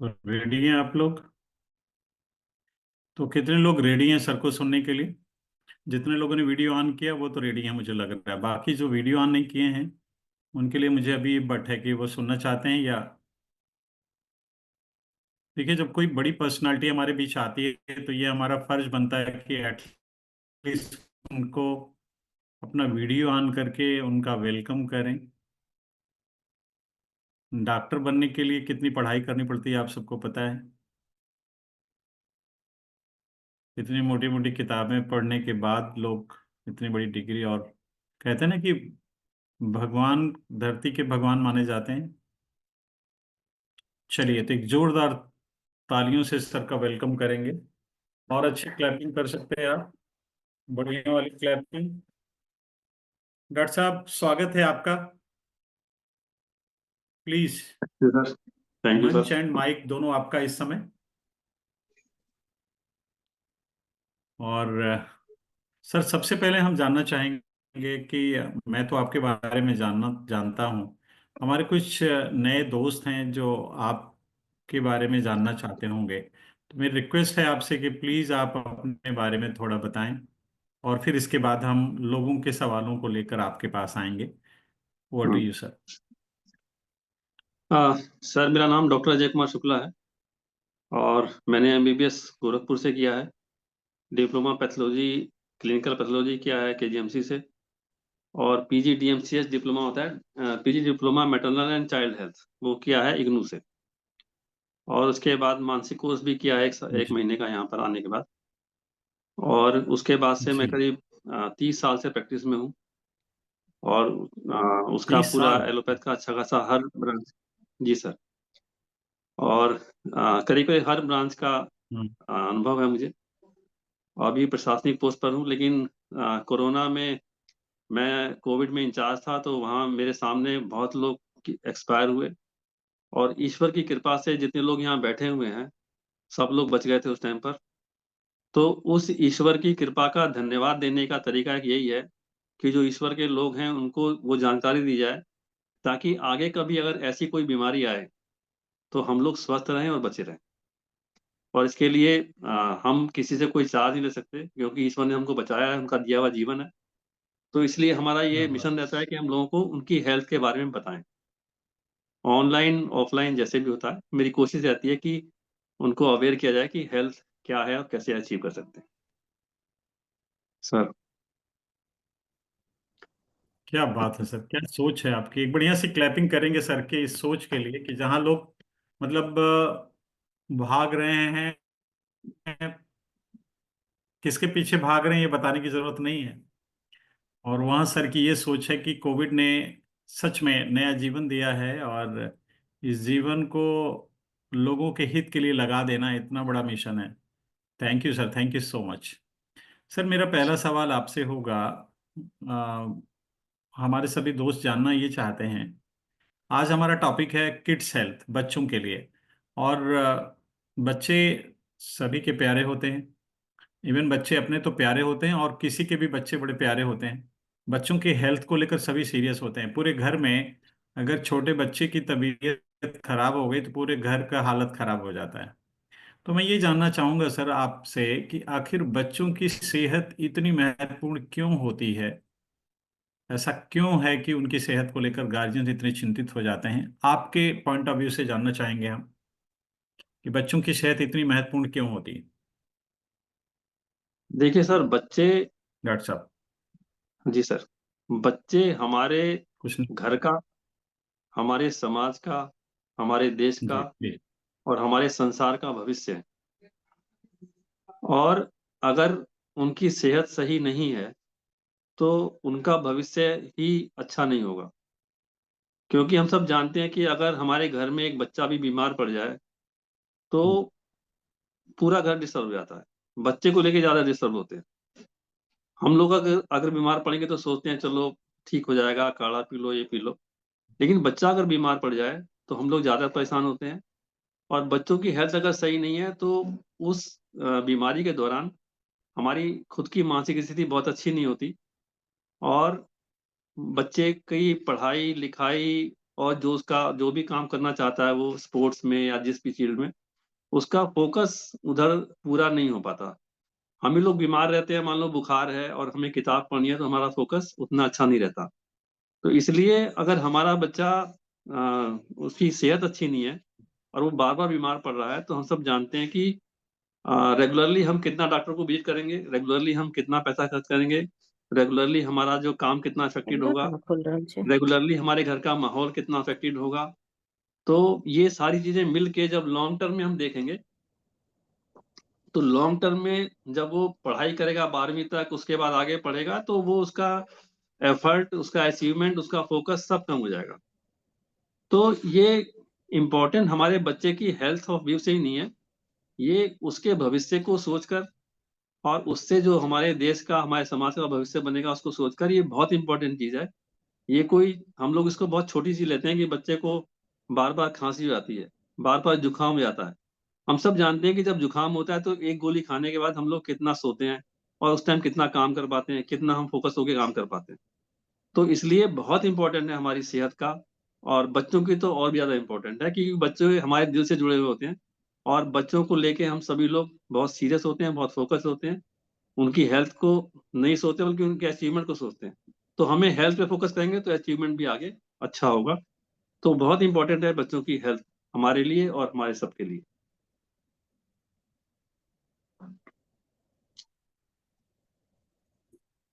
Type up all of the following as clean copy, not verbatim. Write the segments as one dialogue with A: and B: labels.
A: तो रेडी हैं आप लोग? तो कितने लोग रेडी हैं सर को सुनने के लिए? जितने लोगों ने वीडियो ऑन किया वो तो रेडी हैं मुझे लग रहा है। बाकी जो वीडियो ऑन नहीं किए हैं उनके लिए मुझे अभी बट है कि वो सुनना चाहते हैं या। देखिए, जब कोई बड़ी पर्सनालिटी हमारे बीच आती है तो ये हमारा फर्ज बनता है कि एटलीस्ट उनको अपना वीडियो ऑन करके उनका वेलकम करें। डॉक्टर बनने के लिए कितनी पढ़ाई करनी पड़ती है आप सबको पता है। इतनी मोटी मोटी किताबें पढ़ने के बाद लोग इतनी बड़ी डिग्री, और कहते हैं ना कि भगवान, धरती के भगवान माने जाते हैं। चलिए, तो एक जोरदार तालियों से सर का वेलकम करेंगे। और अच्छी क्लैपिंग कर सकते हैं आप, बढ़िया वाली क्लैपिंग। डॉक्टर साहब, स्वागत है आपका। प्लीज,
B: जी सर। थैंक यू
A: मंच
B: सर।
A: एंड माइक दोनों आपका इस समय। और सर, सबसे पहले हम जानना चाहेंगे कि मैं तो आपके बारे में जानता हूँ। हमारे कुछ नए दोस्त हैं जो आपके बारे में जानना चाहते होंगे। तो मेरी रिक्वेस्ट है आपसे कि प्लीज़ आप अपने बारे में थोड़ा बताएं, और फिर इसके बाद हम लोगों के सवालों को लेकर आपके पास आएंगे। ओवर टू
B: हाँ।
A: You sir.
B: सर, मेरा नाम डॉक्टर अजय कुमार शुक्ला है और मैंने एमबीबीएस गोरखपुर से किया है। डिप्लोमा पैथोलॉजी, क्लिनिकल पैथोलॉजी किया है केजीएमसी से। और पीजी डीएमसीएच डिप्लोमा होता है, PG diploma maternal and child health, वो किया है इग्नू से। और उसके बाद मानसिक कोर्स भी किया है एक
A: जी
B: महीने का यहाँ पर आने के बाद। और उसके बाद से मैं
A: जी।
B: करीब 30 साल से प्रैक्टिस में हूँ। और उसका
A: 30 साल।
B: पूरा एलोपैथ का अच्छा खासा हर ब्रांच। जी सर। और करीब करीब हर ब्रांच का
A: हम्म।
B: अनुभव है मुझे। अभी प्रशासनिक पोस्ट पर हूँ, लेकिन कोरोना में मैं कोविड में इंचार्ज था, तो वहाँ मेरे सामने बहुत लोग एक्सपायर हुए। और ईश्वर की कृपा से जितने लोग यहाँ बैठे हुए हैं, सब लोग बच गए थे उस टाइम पर। तो उस ईश्वर की कृपा का धन्यवाद देने का तरीका एक यही है कि जो ईश्वर के लोग हैं उनको वो जानकारी दी जाए, ताकि आगे कभी अगर ऐसी कोई बीमारी आए तो हम लोग स्वस्थ रहें और बचे रहें। और इसके लिए हम किसी से कोई चार्ज नहीं ले सकते, क्योंकि ईश्वर ने हमको बचाया है, उनका दिया हुआ जीवन है। तो इसलिए हमारा ये
A: क्या बात।
B: मिशन रहता है कि हम लोगों को उनकी हेल्थ के बारे में बताएं, ऑनलाइन ऑफलाइन जैसे भी होता है। मेरी कोशिश रहती है कि उनको अवेयर किया जाए कि हेल्थ क्या है और कैसे अचीव कर सकते हैं सर।
A: क्या बात है सर, क्या सोच है आपकी। एक बढ़िया सी क्लैपिंग करेंगे सर के इस सोच के लिए कि जहां लोग मतलब भाग रहे हैं, किसके पीछे भाग रहे हैं ये बताने की जरूरत नहीं है। और वहाँ सर की ये सोच है कि कोविड ने सच में नया जीवन दिया है, और इस जीवन को लोगों के हित के लिए लगा देना इतना बड़ा मिशन है। Thank you sir, thank you so much. Sir, मेरा पहला सवाल आपसे होगा। हमारे सभी दोस्त जानना ये चाहते हैं। आज हमारा टॉपिक है किड्स हेल्थ, बच्चों के लिए। और बच्चे सभी के प्यारे होते हैं। इवन बच्चे अपने तो प्यारे होते हैं, और किसी के भी बच्चे बड़े प्यारे होते हैं। बच्चों की हेल्थ को लेकर सभी सीरियस होते हैं पूरे घर में। अगर छोटे बच्चे की तबीयत खराब हो गई तो पूरे घर का हालत खराब हो जाता है। तो मैं ये जानना चाहूंगा सर आपसे कि आखिर बच्चों की सेहत इतनी महत्वपूर्ण क्यों होती है। ऐसा क्यों है कि उनकी सेहत को लेकर गार्जियन इतने चिंतित हो जाते हैं? आपके पॉइंट ऑफ व्यू से जानना चाहेंगे हम कि बच्चों की सेहत इतनी महत्वपूर्ण क्यों होती है।
B: देखिए सर, बच्चे।
A: डॉक्टर साहब,
B: जी सर। बच्चे हमारे
A: कुछ नहीं।
B: घर का, हमारे समाज का, हमारे देश का
A: जी जी।
B: और हमारे संसार का भविष्य है। और अगर उनकी सेहत सही नहीं है तो उनका भविष्य ही अच्छा नहीं होगा। क्योंकि हम सब जानते हैं कि अगर हमारे घर में एक बच्चा भी बीमार पड़ जाए तो पूरा घर डिस्टर्ब हो जाता है। बच्चे को लेके ज्यादा डिस्टर्ब होते हैं। हम लोग अगर अगर बीमार पड़ेंगे तो सोचते हैं चलो ठीक हो जाएगा, काढ़ा पी लो, ये पी लो। लेकिन बच्चा अगर बीमार पड़ जाए तो हम लोग ज्यादा परेशान होते हैं। और बच्चों की हेल्थ अगर सही नहीं है तो उस बीमारी के दौरान हमारी खुद की मानसिक स्थिति बहुत अच्छी नहीं होती। और बच्चे की पढ़ाई लिखाई और जो उसका जो भी काम करना चाहता है वो स्पोर्ट्स में या जिस भी फील्ड में, उसका फोकस उधर पूरा नहीं हो पाता। हम ही लोग बीमार रहते हैं, मान लो बुखार है और हमें किताब पढ़नी है, तो हमारा फोकस उतना अच्छा नहीं रहता। तो इसलिए अगर हमारा बच्चा उसकी सेहत अच्छी नहीं है और वो बार बार बीमार पड़ रहा है, तो हम सब जानते हैं कि रेगुलरली हम कितना डॉक्टर को विजिट करेंगे, रेगुलरली हम कितना पैसा खर्च करेंगे, रेगुलरली हमारा जो काम कितना अफेक्टेड
C: एग्जाम
B: होगा,
C: कहाँ खुल रहल छै?
B: रेगुलरली हमारे घर का माहौल कितना अफेक्टेड होगा। तो ये सारी चीजें मिल के जब लॉन्ग टर्म में हम देखेंगे, तो लॉन्ग टर्म में जब वो पढ़ाई करेगा 12वीं तक, उसके बाद आगे पढ़ेगा, तो वो उसका एफर्ट, उसका अचीवमेंट, उसका फोकस सब कम हो जाएगा। तो ये इम्पोर्टेंट हमारे बच्चे की हेल्थ ऑफ व्यू से ही नहीं है, ये उसके भविष्य को सोचकर और उससे जो हमारे देश का, हमारे समाज का भविष्य बनेगा उसको सोचकर, ये बहुत इंपॉर्टेंट चीज है। ये कोई, हम लोग इसको बहुत छोटी सी लेते हैं कि बच्चे को बार बार खांसी हो जाती है, बार बार जुकाम हो जाता है। हम सब जानते हैं कि जब जुकाम होता है तो एक गोली खाने के बाद हम लोग कितना सोते हैं और उस टाइम कितना काम कर पाते हैं, कितना हम फोकस होकर काम कर पाते हैं। तो इसलिए बहुत इंपॉर्टेंट है हमारी सेहत का। और बच्चों की तो और भी ज्यादा इंपॉर्टेंट है, क्योंकि बच्चे हमारे दिल से जुड़े हुए होते हैं और बच्चों को लेके हम सभी लोग बहुत सीरियस होते हैं, बहुत फोकस होते हैं। उनकी हेल्थ को नहीं सोचते बल्कि उनके अचीवमेंट को सोचते हैं। तो हमें हेल्थ पे फोकस करेंगे तो अचीवमेंट भी आगे अच्छा होगा। तो बहुत इंपॉर्टेंट है बच्चों की हेल्थ, हमारे लिए और हमारे सबके लिए।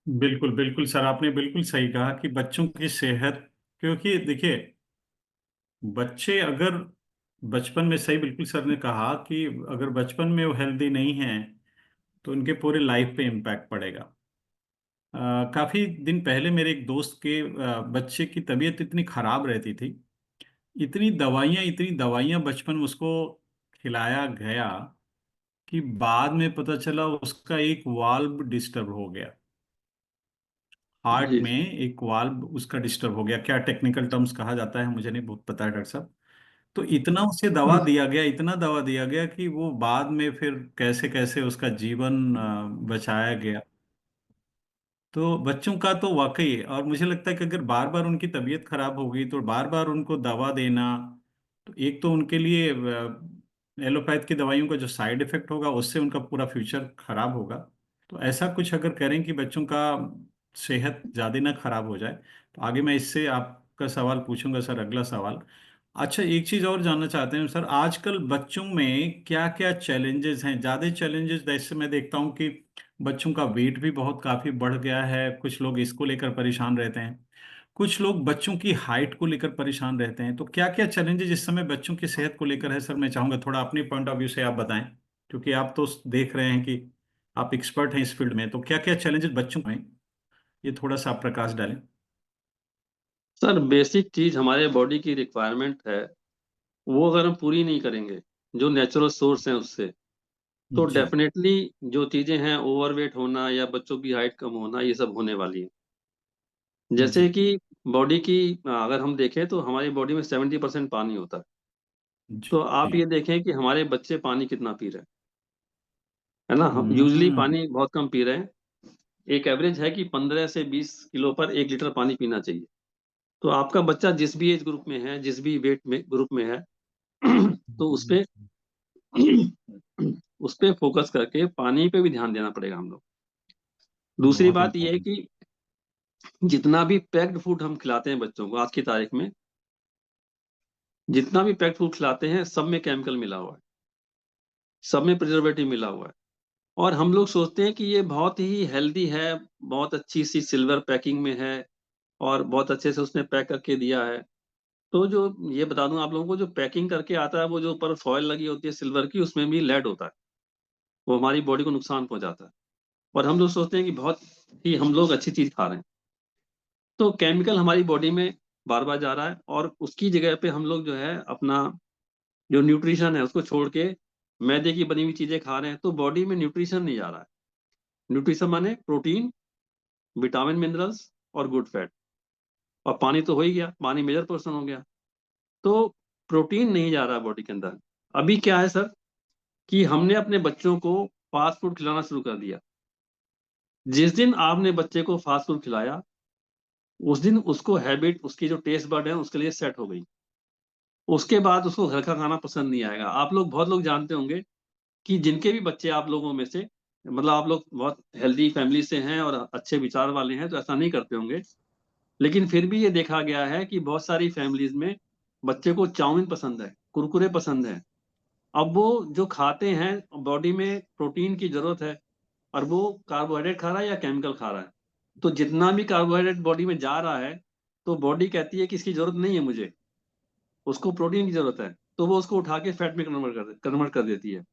A: बिल्कुल बिल्कुल सर, आपने बिल्कुल सही कहा कि बच्चों की सेहत, क्योंकि देखिए बच्चे अगर बचपन में, सही बिल्कुल सर ने कहा कि अगर बचपन में वो हेल्दी नहीं है तो उनके पूरे लाइफ पे इम्पैक्ट पड़ेगा। काफी दिन पहले मेरे एक दोस्त के बच्चे की तबीयत इतनी खराब रहती थी, इतनी दवाइयां बचपन में उसको खिलाया गया कि बाद में पता चला उसका एक वाल्व डिस्टर्ब हो गया। हार्ट
B: जी।
A: में एक वाल्व उसका डिस्टर्ब हो गया, क्या टेक्निकल टर्म्स कहा जाता है मुझे नहीं बहुत पता है डॉक्टर साहब। तो इतना उसे दवा दिया गया, इतना दवा दिया गया कि वो बाद में फिर कैसे कैसे उसका जीवन बचाया गया। तो बच्चों का तो वाकई, और मुझे लगता है कि अगर बार बार उनकी तबीयत खराब हो गई तो बार बार उनको दवा देना, तो एक तो उनके लिए एलोपैथ की दवाइयों का जो साइड इफेक्ट होगा उससे उनका पूरा फ्यूचर खराब होगा। तो ऐसा कुछ अगर करें कि बच्चों का सेहत ज़्यादा ना खराब हो जाए। तो आगे मैं इससे आपका सवाल पूछूंगा सर, अगला सवाल। अच्छा, एक चीज़ और जानना चाहते हैं सर, आजकल बच्चों में क्या क्या चैलेंजेस हैं? ज़्यादा चैलेंजेस जैसे मैं देखता हूँ कि बच्चों का वेट भी बहुत काफी बढ़ गया है, कुछ लोग इसको लेकर परेशान रहते हैं, कुछ लोग बच्चों की हाइट को लेकर परेशान रहते हैं। तो क्या क्या चैलेंजेस इस समय बच्चों की सेहत को लेकर है सर? मैं चाहूंगा थोड़ा अपने पॉइंट ऑफ व्यू से आप बताएं, क्योंकि आप तो देख रहे हैं कि आप एक्सपर्ट हैं इस फील्ड में। तो क्या क्या चैलेंजेस बच्चों में, ये थोड़ा सा आप प्रकाश डालें।
B: सर, बेसिक चीज हमारे बॉडी की रिक्वायरमेंट है, वो अगर हम पूरी नहीं करेंगे जो नेचुरल सोर्स हैं उससे, तो
A: जी।
B: डेफिनेटली जो चीजें हैं, ओवरवेट होना या बच्चों की हाइट कम होना, ये सब होने वाली है। जैसे
A: जी।
B: कि बॉडी की, अगर हम देखें तो हमारी बॉडी में 70% पानी होता है। तो आप
A: जी।
B: ये देखें कि हमारे बच्चे पानी कितना पी रहे हैं, है ना। हम यूजली
A: हम्म।
B: पानी बहुत कम पी रहे हैं। एक एवरेज है कि 15 से 20 किलो पर 1 लीटर पानी पीना चाहिए। तो आपका बच्चा जिस भी एज ग्रुप में है, जिस भी वेट में ग्रुप में है, तो उस पे फोकस करके पानी पे भी ध्यान देना पड़ेगा हम लोग। दूसरी
A: बहुत
B: बात यह है
A: इम्पोर्टेंट।
B: कि जितना भी पैक्ड फूड हम खिलाते हैं बच्चों को आज की तारीख में, जितना भी पैक्ड फूड खिलाते हैं सब में केमिकल मिला हुआ है, सब में प्रिजर्वेटिव मिला हुआ है। और हम लोग सोचते हैं कि ये बहुत ही हेल्दी है, बहुत अच्छी सी सिल्वर पैकिंग में है और बहुत अच्छे से उसने पैक करके दिया है। तो जो, ये बता दूं आप लोगों को, जो पैकिंग करके आता है वो जो ऊपर फॉयल लगी होती है सिल्वर की, उसमें भी लेड होता है, वो हमारी बॉडी को नुकसान पहुंचाता है। और हम लोग सोचते हैं कि बहुत ही हम लोग अच्छी चीज खा रहे हैं। तो केमिकल हमारी बॉडी में बार बार जा रहा है और उसकी जगह पे हम लोग जो है अपना जो न्यूट्रिशन है उसको छोड़ के मैदे की बनी हुई चीजें खा रहे हैं, तो बॉडी में न्यूट्रिशन नहीं जा रहा है। न्यूट्रिशन माने प्रोटीन, विटामिन, मिनरल्स और गुड फैट। और पानी तो हो ही गया, पानी मेजर पोर्शन हो गया। तो प्रोटीन नहीं जा रहा है बॉडी के अंदर। अभी क्या है सर, कि हमने अपने बच्चों को फास्ट फूड खिलाना शुरू कर दिया। जिस दिन आपने बच्चे को फास्ट फूड खिलाया, उस दिन उसको हैबिट, उसकी जो टेस्ट बड है उसके लिए सेट हो गई। उसके बाद उसको घर का खाना पसंद नहीं आएगा। आप लोग, बहुत लोग जानते होंगे कि जिनके भी बच्चे आप लोगों में से, मतलब आप लोग बहुत हेल्दी फैमिली से हैं और अच्छे विचार वाले हैं, तो ऐसा नहीं करते होंगे। लेकिन फिर भी ये देखा गया है कि बहुत सारी फैमिलीज में बच्चे को चाउमीन पसंद है, कुरकुरे पसंद है। अब वो जो खाते हैं, बॉडी में प्रोटीन की जरूरत है, और वो कार्बोहाइड्रेट खा रहा है या केमिकल खा रहा है। तो जितना भी कार्बोहाइड्रेट बॉडी में जा रहा है, तो बॉडी कहती है कि इसकी जरूरत नहीं है मुझे, उसको प्रोटीन की जरूरत है, तो वो उसको उठा के फैट में कन्वर्ट कर देती है।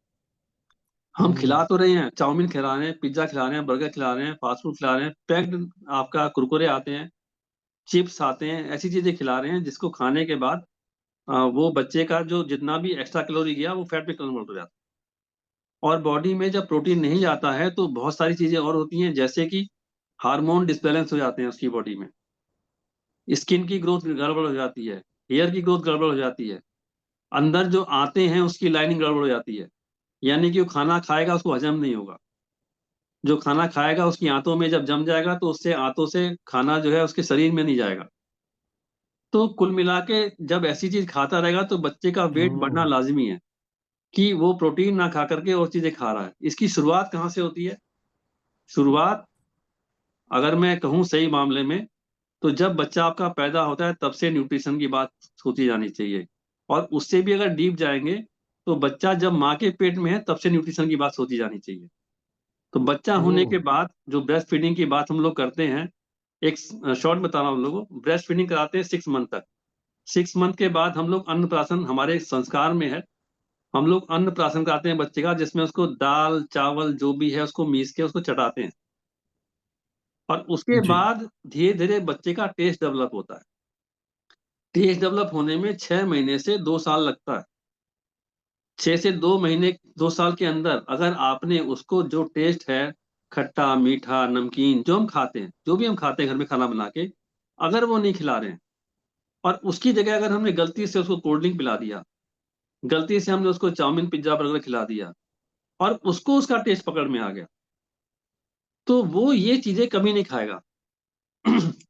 B: हम
A: ओह।
B: खिला तो रहे हैं, चाउमीन खिला रहे हैं, पिज्जा खिला रहे हैं, बर्गर खिला रहे हैं, फास्ट फूड खिला रहे हैं, पैक्ड आपका कुरकुरे आते हैं, चिप्स आते हैं, ऐसी चीजें खिला रहे हैं जिसको खाने के बाद वो बच्चे का जो जितना भी एक्स्ट्रा कैलोरी गया वो फैट में कन्वर्ट हो जाता है। और बॉडी में जब प्रोटीन नहीं जाता है तो बहुत सारी चीजें और होती हैं, जैसे कि हार्मोन डिसबैलेंस हो जाते हैं उसकी बॉडी में, स्किन की ग्रोथ गड़बड़ हो जाती है, हेयर की ग्रोथ गड़बड़ हो जाती है, अंदर जो आते हैं उसकी लाइनिंग गड़बड़ हो जाती है। यानी कि वो खाना खाएगा उसको हजम नहीं होगा। जो खाना खाएगा उसकी आंतों में जब जम जाएगा तो उससे आंतों से खाना जो है उसके शरीर में नहीं जाएगा। तो कुल मिला के जब ऐसी चीज खाता रहेगा तो बच्चे का वेट
A: ओह।
B: बढ़ना लाजमी है, कि वो प्रोटीन ना खा करके और चीजें खा रहा है। इसकी शुरुआत कहाँ से होती है? शुरुआत, अगर मैं कहूँ सही मामले में, तो जब बच्चा आपका पैदा होता है तब से न्यूट्रिशन की बात सोची जानी चाहिए। और उससे भी अगर डीप जाएंगे, तो बच्चा जब माँ के पेट में है तब से न्यूट्रिशन की बात सोची जानी चाहिए। तो बच्चा होने
A: ओह।
B: के बाद जो ब्रेस्ट फीडिंग की बात हम लोग करते हैं, एक शॉर्ट बता रहा हूँ, हम लोगों को ब्रेस्ट फीडिंग कराते हैं 6 मंथ तक। 6 मंथ के बाद हम लोग अन्नप्राशन, हमारे संस्कार में है, हम लोग अन्नप्राशन कराते हैं बच्चे का, जिसमें उसको दाल चावल जो भी है उसको मीस के उसको चटाते हैं। और उसके
A: जी।
B: बाद धीरे धीरे बच्चे का टेस्ट डेवलप होता है। टेस्ट डेवलप होने में 6 महीने से 2 साल लगता है। 6 से 2 महीने, 2 साल के अंदर अगर आपने उसको जो टेस्ट है, खट्टा मीठा नमकीन जो हम खाते हैं, जो भी हम खाते हैं घर में खाना बना के, अगर वो नहीं खिला रहे हैं, और उसकी जगह अगर हमने गलती से उसको कोल्ड ड्रिंक पिला दिया, गलती से हमने उसको चाउमीन पिज्जा बर्गर खिला दिया, और उसको उसका टेस्ट पकड़ में आ गया, तो वो ये चीजें कभी नहीं खाएगा।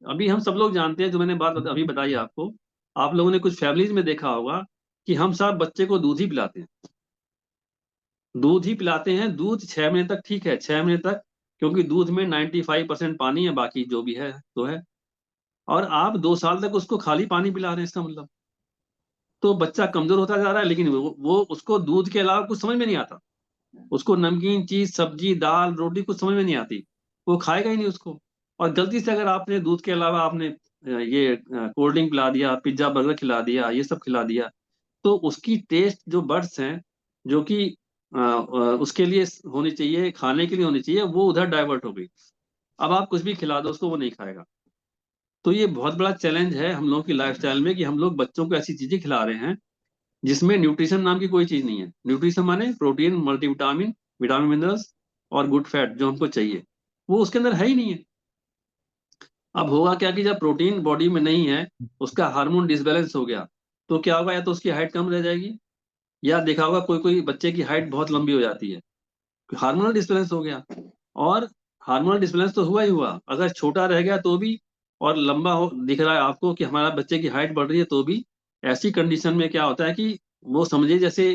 B: अभी हम सब लोग जानते हैं, जो मैंने बात अभी बताई आपको, आप लोगों ने कुछ फैमिलीज में देखा होगा कि हम सब बच्चे को दूध ही पिलाते हैं, दूध ही पिलाते हैं। दूध 6 महीने तक ठीक है, 6 महीने तक, क्योंकि दूध में 95% पानी है, बाकी जो भी है तो है। और आप 2 साल तक उसको खाली पानी पिला रहे हैं, इसका मतलब तो बच्चा कमजोर होता जा रहा है। लेकिन वो उसको दूध के अलावा कुछ समझ में नहीं आता, उसको नमकीन चीज सब्जी दाल रोटी कुछ समझ में नहीं आती, वो खाएगा ही नहीं उसको। और गलती से अगर आपने दूध के अलावा आपने ये कोल्ड ड्रिंक पिला दिया, पिज्जा बर्गर खिला दिया, ये सब खिला दिया, तो उसकी टेस्ट जो बड्स हैं, जो कि उसके लिए होनी चाहिए, खाने के लिए होनी चाहिए, वो उधर डाइवर्ट हो गई। अब आप कुछ भी खिला दो उसको, वो नहीं खाएगा। तो ये बहुत बड़ा चैलेंज है हम लोगों की लाइफस्टाइल में, कि हम लोग बच्चों को ऐसी चीजें खिला रहे हैं जिसमें न्यूट्रिशन नाम की कोई चीज नहीं है। न्यूट्रिशन माने प्रोटीन, मल्टीविटामिन, विटामिन, मिनरल्स और गुड फैट जो हमको चाहिए, वो उसके अंदर है ही नहीं है। अब होगा क्या कि जब प्रोटीन बॉडी में नहीं है, उसका हार्मोन डिसबैलेंस हो गया, तो क्या होगा, या तो उसकी हाइट कम रह जाएगी, या देखा होगा कोई कोई बच्चे की हाइट बहुत लंबी हो जाती है, हार्मोनल डिसबैलेंस हो गया। और हार्मोनल डिसबैलेंस तो हुआ ही हुआ, अगर छोटा रह गया तो भी, और लंबा हो दिख रहा है आपको कि हमारा बच्चे की हाइट बढ़ रही है तो भी, ऐसी कंडीशन में क्या होता है कि वो समझे जैसे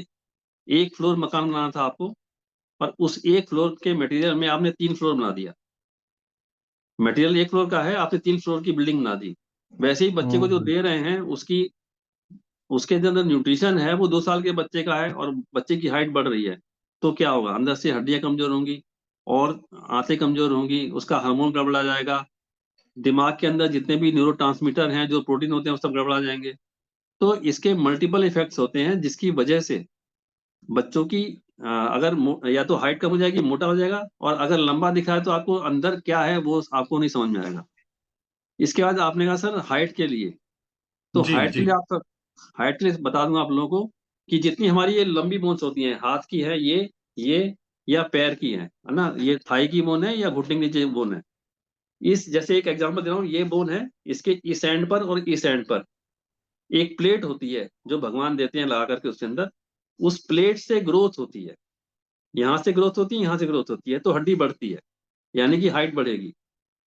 B: 1 फ्लोर मकान बनाना था आपको, और उस 1 फ्लोर के मटेरियल में आपने 3 फ्लोर बना दिया। मटेरियल 1 फ्लोर का है, आपने 3 फ्लोर की बिल्डिंग बना दी। वैसे ही बच्चे को जो
A: ओह।
B: दे रहे हैं उसकी, उसके जो अंदर न्यूट्रिशन है वो 2 साल के बच्चे का है, और बच्चे की हाइट बढ़ रही है, तो क्या होगा, अंदर से हड्डियां कमजोर होंगी, और आंतें कमजोर होंगी, उसका हार्मोन गड़बड़ा जाएगा, दिमाग के अंदर जितने भी न्यूरो हैं जो प्रोटीन होते हैं वो सब गड़बड़ा जाएंगे। तो इसके मल्टीपल इफेक्ट्स होते हैं, जिसकी वजह से बच्चों की अगर या तो हाइट कम हो जाएगी, मोटा हो जाएगा, और अगर लंबा दिखा है तो आपको अंदर क्या है वो आपको नहीं समझ में आएगा। इसके बाद आपने कहा सर हाइट के लिए, तो
A: जी
B: हाइट के
A: जी।
B: लिए आप, हाइट के लिए बता दूंगा आप लोगों को, कि जितनी हमारी ये लंबी बोन्स होती हैं, हाथ की है ये या पैर की है ना, ये थाई की बोन है या घुटने के नीचे बोन है, इस जैसे एक एग्जांपल दे रहा हूँ, ये बोन है, इसके इस एंड पर और इस एंड पर एक प्लेट होती है जो भगवान देते हैं लगा करके उसके अंदर, उस प्लेट से ग्रोथ होती है, यहाँ से ग्रोथ होती है, यहाँ से ग्रोथ होती है, तो हड्डी बढ़ती है, यानी कि हाइट बढ़ेगी।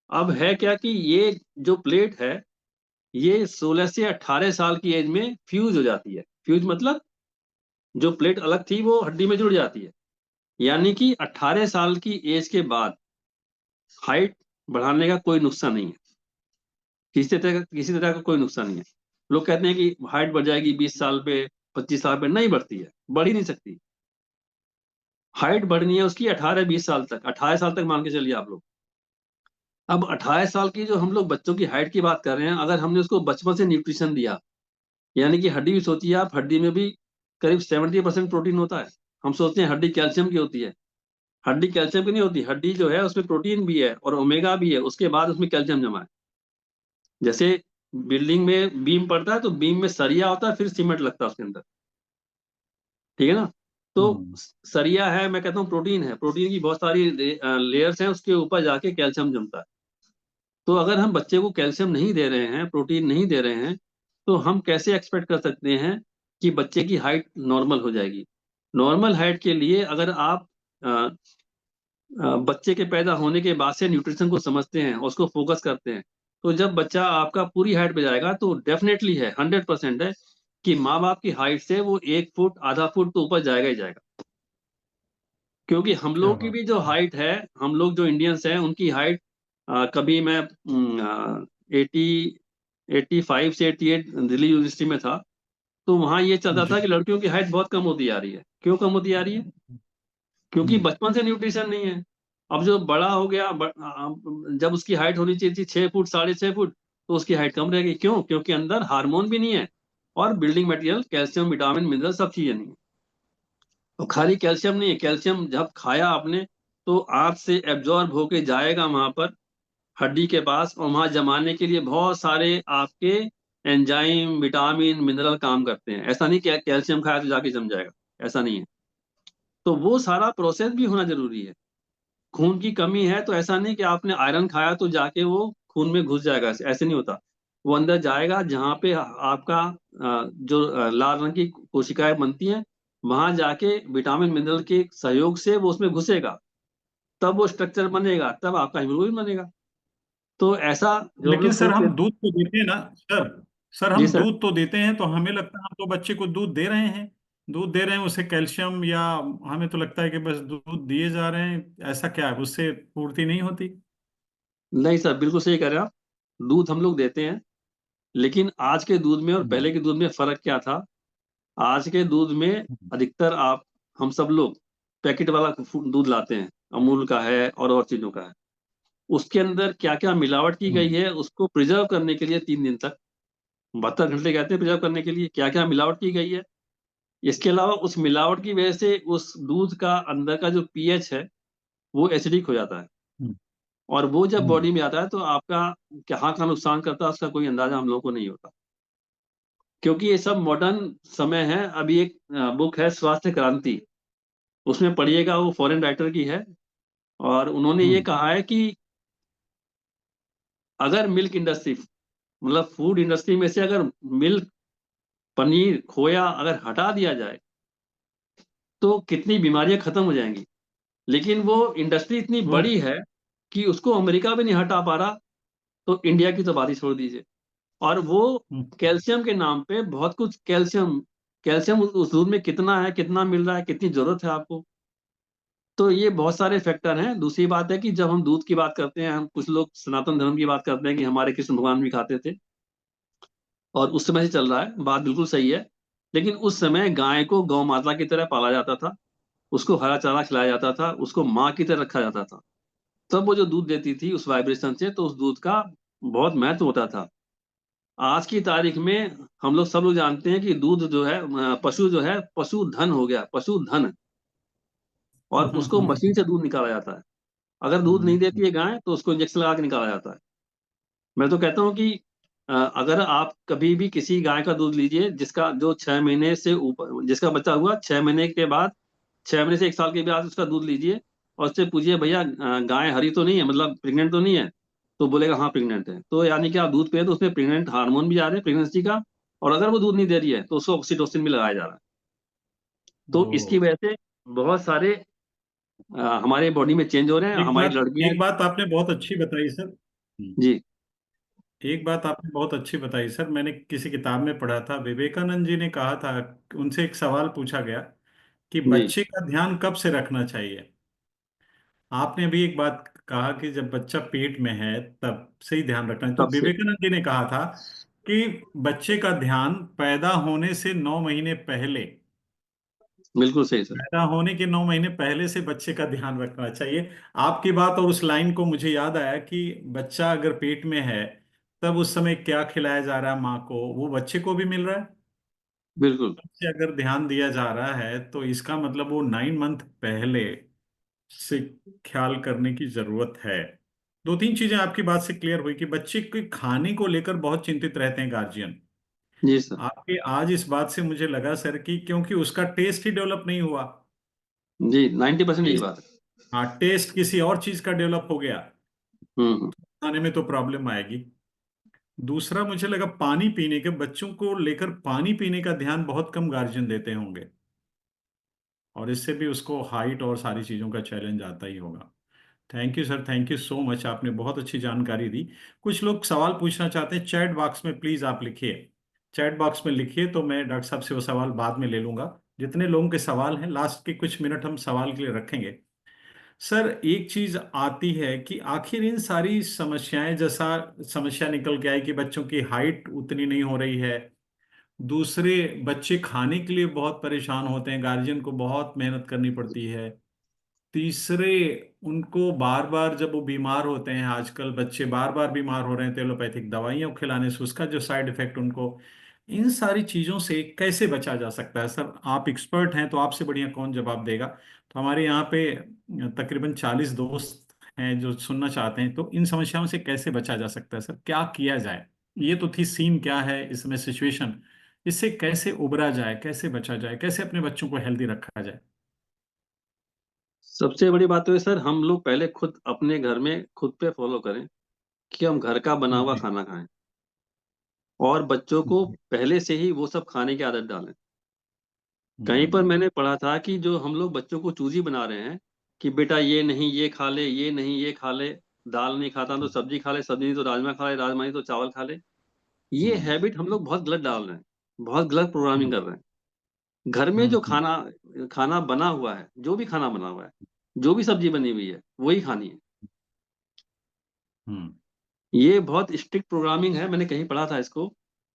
B: अब है क्या कि ये जो प्लेट है, ये 16 से 18 साल की एज में फ्यूज हो जाती है। फ्यूज मतलब जो प्लेट अलग थी वो हड्डी में जुड़ जाती है। यानी कि 18 साल की एज के बाद हाइट बढ़ाने का कोई नुस्खा नहीं है। किसी तरह का कोई नुस्खा नहीं है। लोग कहते हैं कि हाइट बढ़ जाएगी 20 साल पे, 25 साल पे। नहीं बढ़ती है, बढ़ ही नहीं सकती। हाइट बढ़नी है उसकी 18-20 साल तक, 18 साल तक मान के चलिए आप लोग। अब 18 साल की जो हम लोग बच्चों की हाइट की बात कर रहे हैं, अगर हमने उसको बचपन से न्यूट्रिशन दिया, यानी कि हड्डी भी सोचिए आप, हड्डी में भी करीब 70% प्रोटीन होता है। हम सोचते हैं हड्डी कैल्शियम की होती है। हड्डी कैल्शियम की नहीं होती। हड्डी जो है उसमें प्रोटीन भी है और ओमेगा भी है, उसके बाद उसमें कैल्शियम जमा है। जैसे बिल्डिंग में बीम पड़ता है तो बीम में सरिया होता है, फिर सीमेंट लगता है उसके अंदर। ठीक है ना? तो
A: हम्म।
B: सरिया है, मैं कहता हूँ प्रोटीन है। प्रोटीन की बहुत सारी लेयर्स हैं, उसके ऊपर जाके कैल्शियम जमता है। तो अगर हम बच्चे को कैल्शियम नहीं दे रहे हैं, प्रोटीन नहीं दे रहे हैं, तो हम कैसे एक्सपेक्ट कर सकते हैं कि बच्चे की हाइट नॉर्मल हो जाएगी? नॉर्मल हाइट के लिए अगर आप अ, बच्चे के पैदा होने के बाद से न्यूट्रिशन को समझते हैं और उसको फोकस करते हैं, तो जब बच्चा आपका पूरी हाइट पे जाएगा तो डेफिनेटली है, 100% है कि माँ बाप की हाइट से वो 1 फुट आधा फुट तो ऊपर जाएगा ही जाएगा। क्योंकि हम
A: क्या
B: लोग की
A: बात
B: भी जो
A: है।
B: हाइट है, हम लोग जो इंडियंस हैं उनकी हाइट, कभी मैं 85 से 88 दिल्ली यूनिवर्सिटी में था, तो वहां ये चलता
A: जी।
B: था कि लड़कियों की हाइट बहुत कम होती जा रही है। क्यों कम होती जा रही है? क्योंकि
A: हम्म।
B: बचपन से न्यूट्रिशन नहीं है। अब जो बड़ा हो गया, जब उसकी हाइट होनी चाहिए थी 6 फुट, 6.5 फुट, तो उसकी हाइट कम रहेगी। क्यों? क्योंकि अंदर हार्मोन भी नहीं है और building material, calcium, vitamin, mineral, सब चीजें नहीं है। और खाली कैल्शियम नहीं है, कैल्शियम जब खाया आपने तो आंत से एब्जॉर्ब होके जाएगा वहां पर, हड्डी के पास, और वहां जमाने के लिए बहुत सारे आपके एंजाइम, विटामिन, मिनरल काम करते हैं। ऐसा नहीं कि कैल्शियम खाया तो जाके जम जाएगा, ऐसा नहीं है। तो वो सारा प्रोसेस भी होना जरूरी है। खून की कमी है तो ऐसा नहीं कि आपने आयरन खाया तो जाके वो खून में घुस जाएगा, ऐसे नहीं होता। वो अंदर जाएगा जहाँ पे आपका जो लाल रंग की कोशिकाएं बनती हैं, वहां जाके विटामिन मिनरल के सहयोग से वो उसमें घुसेगा, तब वो स्ट्रक्चर बनेगा, तब आपका हीमोग्लोबिन बनेगा। तो ऐसा जो हम
A: लेकिन
B: लोग
A: सर
B: सोचते
A: हम
B: हैं।
A: दूध तो देते हैं ना सर। सर
B: जी
A: हम
B: सर।
A: दूध तो देते हैं, तो हमें लगता है हम तो बच्चे को दूध दे रहे हैं। दूध दे रहे हैं उसे कैल्शियम, या हमें तो लगता है कि बस दूध दिए जा रहे हैं। ऐसा क्या है, उससे पूर्ति नहीं होती?
B: नहीं सर, बिल्कुल सही कह रहे हैं आप। दूध हम लोग देते हैं, लेकिन आज के दूध में और
A: हम्म।
B: पहले के दूध में फर्क क्या था? आज के दूध में अधिकतर आप, हम सब लोग पैकेट वाला दूध लाते हैं, अमूल का है और चीजों का है। उसके अंदर क्या क्या मिलावट की गई
A: हम्म।
B: है उसको प्रिजर्व करने के लिए 3 दिन तक, 72 घंटे कहते हैं प्रिजर्व करने के लिए, क्या क्या मिलावट की गई है। इसके अलावा उस मिलावट की वजह से उस दूध का अंदर का जो पीएच है वो एसिडिक हो जाता है।
A: हम्म।
B: और वो जब
A: हम्म।
B: बॉडी में आता है तो आपका कहाँ का नुकसान करता है उसका कोई अंदाजा हम लोगों को नहीं होता। क्योंकि ये सब मॉडर्न समय है। अभी एक बुक है स्वास्थ्य क्रांति, उसमें पढ़िएगा, वो फॉरेन राइटर की है। और उन्होंने ये
A: हम्म।
B: कहा है कि अगर मिल्क इंडस्ट्री, मतलब फूड इंडस्ट्री में से अगर मिल्क, पनीर, खोया अगर हटा दिया जाए तो कितनी बीमारियां खत्म हो जाएंगी। लेकिन वो इंडस्ट्री इतनी
A: वो।
B: बड़ी है कि उसको अमेरिका भी नहीं हटा पा रहा, तो इंडिया की तो बात ही छोड़ दीजिए। और वो
A: हम्म।
B: कैल्शियम के नाम पे बहुत कुछ, कैल्शियम, कैल्शियम उस दूध में कितना है, कितना मिल रहा है, कितनी जरूरत है आपको। तो ये बहुत सारे फैक्टर हैं। दूसरी बात है कि जब हम दूध की बात करते हैं, हम कुछ लोग सनातन धर्म की बात करते हैं कि हमारे कृष्ण भगवान भी खाते थे, और उस समय से चल रहा है, बात बिल्कुल सही है। लेकिन उस समय गाय को गौ माता की तरह पाला जाता था, उसको हरा चारा खिलाया जाता था, उसको माँ की तरह रखा जाता था। तब वो जो दूध देती थी उस वाइब्रेशन से, तो उस दूध का बहुत महत्व होता था। आज की तारीख में हम लोग सब लोग जानते हैं कि दूध जो है, पशु जो है, पशु धन हो गया, पशु धन। और
A: हम्म।
B: उसको मशीन से दूध निकाला जाता है। अगर दूध नहीं देती
A: हम्म।
B: है गाय तो उसको इंजेक्शन लगा के निकाला जाता है। मैं तो कहता हूँ कि अगर आप कभी भी किसी गाय का दूध लीजिए जिसका जो 6 महीने से ऊपर, जिसका बच्चा हुआ 6 महीने के बाद, 6 महीने से 1 साल के बाद उसका दूध लीजिए, और उससे पूछिए भैया गाय हरी तो नहीं है, मतलब प्रेग्नेंट तो नहीं है? तो बोलेगा हाँ प्रेग्नेंट है। तो यानी कि आप दूध पिए तो उसमें प्रेग्नेंट हार्मोन भी आ रहे हैं, प्रेगनेंसी का। और अगर वो दूध नहीं दे रही है तो उसको ऑक्सीटोसिन भी लगाया जा रहा है। तो
A: ओ।
B: इसकी वजह से बहुत सारे हमारे बॉडी में चेंज हो रहे हैं,
A: एक
B: हमारी
A: बात
B: लड़कियां।
A: एक बात आपने बहुत अच्छी बताई सर। हम्म।
B: जी।
A: एक बात आपने बहुत अच्छी बताई सर, मैंने किसी किताब में पढ़ा था, विवेकानंद जी ने कहा था, उनसे एक सवाल पूछा गया कि
B: जी।
A: बच्चे का ध्यान कब से रखना चाहिए। आपने अभी एक बात कहा कि जब बच्चा पेट में है तब से ही ध्यान रखना है, तो
B: तब से।
A: विवेकानंद जी ने कहा था कि बच्चे का ध्यान पैदा होने से 9 महीने पहले,
B: बिल्कुल सही सर।
A: पैदा होने के 9 महीने पहले से बच्चे का ध्यान रखना चाहिए। आपकी बात और उस लाइन को मुझे याद आया कि बच्चा अगर पेट में है तब उस समय क्या खिलाया जा रहा है माँ को, वो बच्चे को भी मिल रहा है।
B: बिल्कुल।
A: बच्चे अगर ध्यान दिया जा रहा है तो इसका मतलब वो 9 मंथ पहले से ख्याल करने की जरूरत है। दो तीन चीजें आपकी बात से क्लियर हुई कि बच्चे के खाने को लेकर बहुत चिंतित रहते हैं गार्जियन।
B: जी सर।
A: आपके आज इस बात से मुझे लगा सर कि क्योंकि उसका टेस्ट ही डेवलप नहीं हुआ।
B: जी, 90% यही
A: टेस्ट,
B: बात है।
A: हाँ टेस्ट किसी और चीज का डेवलप हो गया,
B: हम्म।
A: खाने में तो प्रॉब्लम आएगी। दूसरा मुझे लगा पानी पीने के, बच्चों को लेकर पानी पीने का ध्यान बहुत कम गार्जियन देते होंगे, और इससे भी उसको हाइट और सारी चीजों का चैलेंज आता ही होगा। Thank you sir, thank you so much, आपने बहुत अच्छी जानकारी दी। कुछ लोग सवाल पूछना चाहते हैं, चैट बॉक्स में प्लीज आप लिखिए। चैट बॉक्स में लिखिए तो मैं डॉक्टर साहब से वो सवाल बाद में ले लूंगा। जितने लोगों के सवाल हैं लास्ट के कुछ मिनट हम सवाल के लिए रखेंगे। सर एक चीज आती है कि आखिर इन सारी समस्याएं, जैसा समस्या निकल के आई कि बच्चों की हाइट उतनी नहीं हो रही है, दूसरे बच्चे खाने के लिए बहुत परेशान होते हैं, गार्जियन को बहुत मेहनत करनी पड़ती है, तीसरे उनको बार बार जब वो बीमार होते हैं, आजकल बच्चे बार बार बीमार हो रहे हैं एलोपैथिक दवाइयाँ खिलाने से, उसका जो साइड इफेक्ट उनको, इन सारी चीज़ों से कैसे बचा जा सकता है सर? आप एक्सपर्ट हैं तो आपसे बढ़िया कौन जवाब देगा। तो हमारे यहाँ पे तकरीबन 40 दोस्त हैं जो सुनना चाहते हैं, तो इन समस्याओं से कैसे बचा जा सकता है सर, क्या किया जाए? ये तो थी सीन, क्या है इसमें सिचुएशन, इससे कैसे उबरा जाए, कैसे बचा जाए, कैसे अपने बच्चों को हेल्दी रखा जाए?
B: सबसे बड़ी बात तो है सर, हम लोग पहले खुद अपने घर में खुद पे फॉलो करें कि हम घर का बना हुआ
A: जी
B: खाना खाएं, और बच्चों को
A: जी।
B: पहले से ही वो सब खाने की आदत डालें। कहीं पर
A: हम्म
B: मैंने पढ़ा था कि जो हम लोग बच्चों को चूजी बना रहे हैं कि बेटा ये नहीं ये खा ले, ये नहीं ये खा ले, दाल नहीं खाता तो सब्जी खा ले, सब्जी नहीं तो राजमा खा ले, राजमा नहीं तो चावल खा ले, ये
A: हम्म
B: हैबिट हम लोग बहुत गलत डाल रहे हैं, बहुत गलत प्रोग्रामिंग
A: हम्म
B: कर रहे हैं। घर में जो
A: हम्म
B: खाना खाना बना हुआ है, जो भी खाना बना हुआ है, जो भी सब्जी बनी हुई है वही खानी है।
A: हम्म
B: ये बहुत स्ट्रिक्ट प्रोग्रामिंग है, मैंने कहीं पढ़ा था इसको,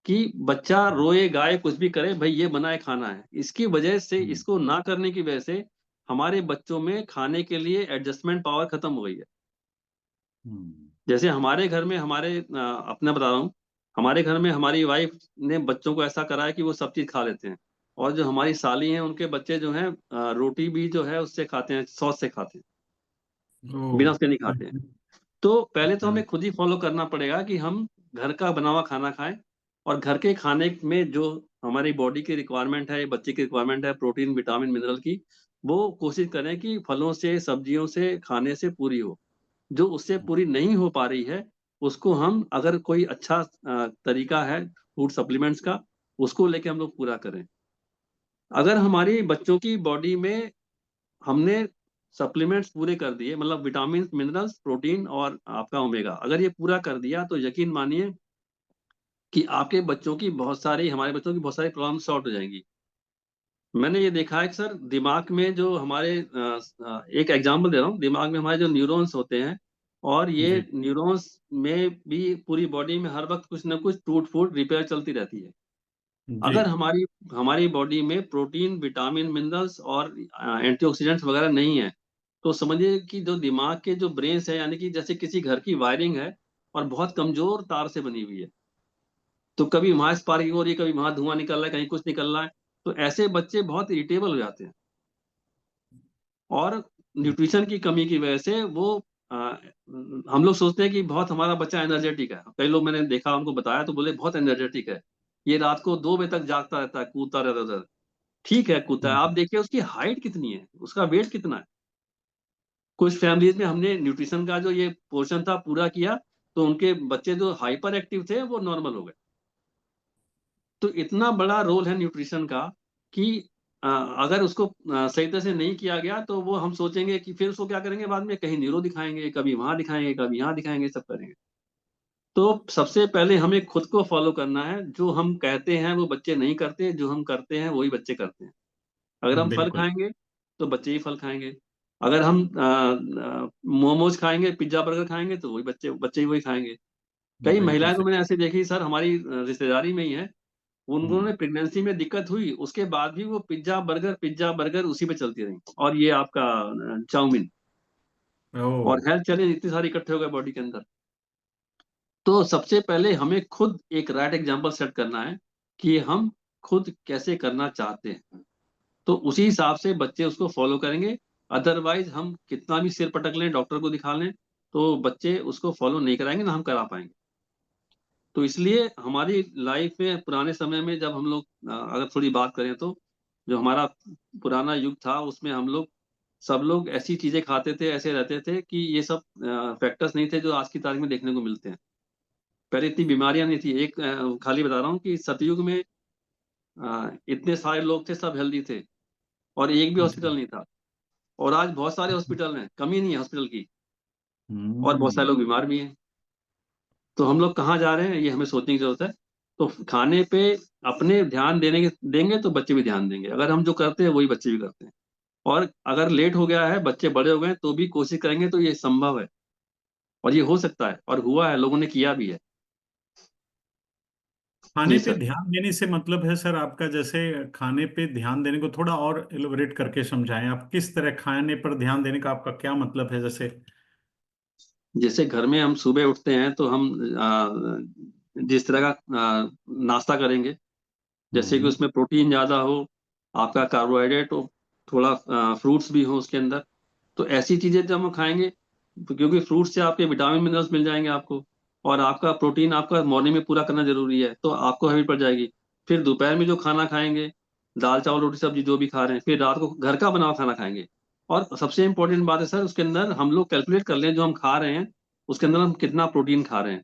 B: कि बच्चा रोए गाए कुछ भी करे, भाई ये बनाए खाना है। इसकी वजह से,
A: हम्म
B: इसको ना करने की वजह से हमारे बच्चों में खाने के लिए एडजस्टमेंट पावर खत्म हो गई है।
A: हम्म
B: जैसे हमारे घर में, अपना बता रहा हूँ, हमारे घर में हमारी वाइफ ने बच्चों को ऐसा करा है कि वो सब चीज खा लेते हैं। और जो हमारी साली हैं, उनके बच्चे जो हैं, रोटी भी जो है उससे खाते हैं, सॉस से खाते हैं, बिना
A: ओह,
B: उसके नहीं खाते हैं। तो पहले तो
A: हम्म
B: हमें खुद ही फॉलो करना पड़ेगा कि हम घर का बना हुआ खाना खाएं, और घर के खाने में जो हमारी बॉडी की रिक्वायरमेंट है, बच्चे की रिक्वायरमेंट है, प्रोटीन विटामिन मिनरल की, वो कोशिश करें कि फलों से सब्जियों से खाने से पूरी हो। जो उससे पूरी नहीं हो पा रही है, उसको हम, अगर कोई अच्छा तरीका है फूड सप्लीमेंट्स का, उसको लेके हम लोग पूरा करें। अगर हमारी बच्चों की बॉडी में हमने सप्लीमेंट्स पूरे कर दिए, मतलब विटामिन मिनरल्स प्रोटीन और आपका ओमेगा, अगर ये पूरा कर दिया, तो यकीन मानिए कि आपके बच्चों की बहुत सारी, हमारे बच्चों की बहुत सारी प्रॉब्लम सॉर्ट हो जाएंगी। मैंने ये देखा है कि सर, दिमाग में जो हमारे एक एग्जांपल दे रहा हूँ, दिमाग में हमारे जो न्यूरॉन्स होते हैं, और ये
A: जी
B: न्यूरॉन्स में भी पूरी बॉडी में हर वक्त कुछ ना कुछ टूट फूट रिपेयर चलती रहती है।
A: जी।
B: अगर हमारी हमारी बॉडी में प्रोटीन विटामिन मिनरल्स और एंटीऑक्सीडेंट्स वगैरह नहीं है, तो समझिए कि जो दिमाग के जो ब्रेन्स है, यानी कि जैसे किसी घर की वायरिंग है, और बहुत कमजोर तार से बनी हुई है, तो कभी वहां स्पार्किंग हो रही है, कभी वहां धुआं निकल रहा है, कहीं कुछ निकल रहा है, तो ऐसे बच्चे बहुत इरिटेबल हो जाते हैं। और न्यूट्रिशन की कमी की वजह से वो, आ, हम लोग सोचते हैं कि बहुत हमारा बच्चा एनर्जेटिक है, कई लोग मैंने देखा, उनको बताया तो बोले बहुत एनर्जेटिक है, ये रात को 2 बजे तक जागता रहता है, कूदता रहता है। ठीक है, कूदता है, आप
A: हम्म
B: देखिए उसकी हाइट कितनी है, उसका वेट कितना है। कुछ फैमिलीज में हमने न्यूट्रिशन का जो ये पोर्शन था पूरा किया, तो उनके बच्चे जो हाइपर एक्टिव थे वो नॉर्मल हो गए। तो इतना बड़ा रोल है न्यूट्रिशन का कि अगर उसको सही तरह से नहीं किया गया, तो वो हम सोचेंगे कि फिर उसको क्या करेंगे बाद में, कहीं न्यूरो दिखाएंगे, कभी वहां दिखाएंगे, कभी यहाँ दिखाएंगे, सब करेंगे। तो सबसे पहले हमें खुद को फॉलो करना है। जो हम कहते हैं वो बच्चे नहीं करते, जो हम करते हैं वही बच्चे करते हैं। अगर हम फल
A: बिल्कुल।
B: खाएंगे तो बच्चे ही फल खाएंगे। अगर हम मोमोज खाएंगे, पिज्जा बर्गर खाएंगे, तो वही बच्चे बच्चे ही वही खाएंगे। कई
A: बिल्कुल
B: महिलाएं तो
A: सही।
B: मैंने ऐसे देखी सर, हमारी रिश्तेदारी में ही है।
A: हम्म।
B: उन्होंने प्रेगनेंसी में दिक्कत हुई, उसके बाद भी वो पिज्जा बर्गर उसी पे चलती रही, और ये आपका चाउमीन, और
A: ओ।
B: हेल्थ चैलेंज इतने सारे इकट्ठे हो गए बॉडी के अंदर। तो सबसे पहले हमें खुद एक राइट एग्जाम्पल सेट करना है कि हम खुद कैसे करना चाहते हैं, तो उसी हिसाब से बच्चे उसको फॉलो करेंगे। अदरवाइज हम कितना भी सिर पटक लें, डॉक्टर को दिखा लें, तो बच्चे उसको फॉलो नहीं कराएंगे, ना हम करा पाएंगे। तो इसलिए हमारी लाइफ में पुराने समय में जब हम लोग अगर थोड़ी बात करें तो, जो हमारा पुराना युग था उसमें हम लोग सब लोग ऐसी चीजें खाते थे, ऐसे रहते थे कि ये सब फैक्टर्स नहीं थे जो आज की तारीख में देखने को मिलते हैं। पहले इतनी बीमारियां नहीं थी। एक खाली बता रहा हूँ कि सतयुग में इतने सारे लोग थे, सब हेल्दी थे, और एक भी
A: अच्छा।
B: हॉस्पिटल नहीं था। और आज बहुत सारे हॉस्पिटल हैं, कमी नहीं है हॉस्पिटल की, और बहुत सारे
A: हम्म।
B: लोग बीमार भी हैं। तो हम लोग कहाँ जा रहे हैं ये हमें सोचने की जरूरत है। तो खाने पे अपने ध्यान देंगे तो बच्चे भी ध्यान देंगे। अगर हम जो करते हैं वही बच्चे भी करते हैं। और अगर लेट हो गया है, बच्चे बड़े हो गए हैं, तो भी कोशिश करेंगे तो ये संभव है, और ये हो सकता है, और हुआ है, लोगों ने किया भी है।
A: खाने
B: जी
A: पे
B: सर।
A: ध्यान देने से मतलब है सर आपका, जैसे खाने पे ध्यान देने को थोड़ा और एलोबरेट करके समझाएं आप, किस तरह खाने पर ध्यान देने का आपका क्या मतलब है जैसे।
B: जैसे घर में हम सुबह उठते हैं तो हम जिस तरह का नाश्ता करेंगे, जैसे कि
A: हम्म।
B: उसमें प्रोटीन ज्यादा हो, आपका कार्बोहाइड्रेट हो, थोड़ा फ्रूट्स भी हो उसके अंदर, तो ऐसी चीजें जब हम खाएंगे, तो क्योंकि फ्रूट से आपके विटामिन मिनरल्स मिल जाएंगे आपको, और आपका प्रोटीन आपका मॉर्निंग में पूरा करना जरूरी है, तो आपको हैबिट पड़ जाएगी। फिर दोपहर में जो खाना खाएंगे, दाल चावल रोटी सब्जी जो भी खा रहे हैं, फिर रात को घर का बना हुआ खाना खाएंगे। और सबसे इंपॉर्टेंट बात है सर, उसके अंदर हम लोग कैलकुलेट कर लें जो हम खा रहे हैं उसके अंदर हम कितना प्रोटीन खा रहे हैं।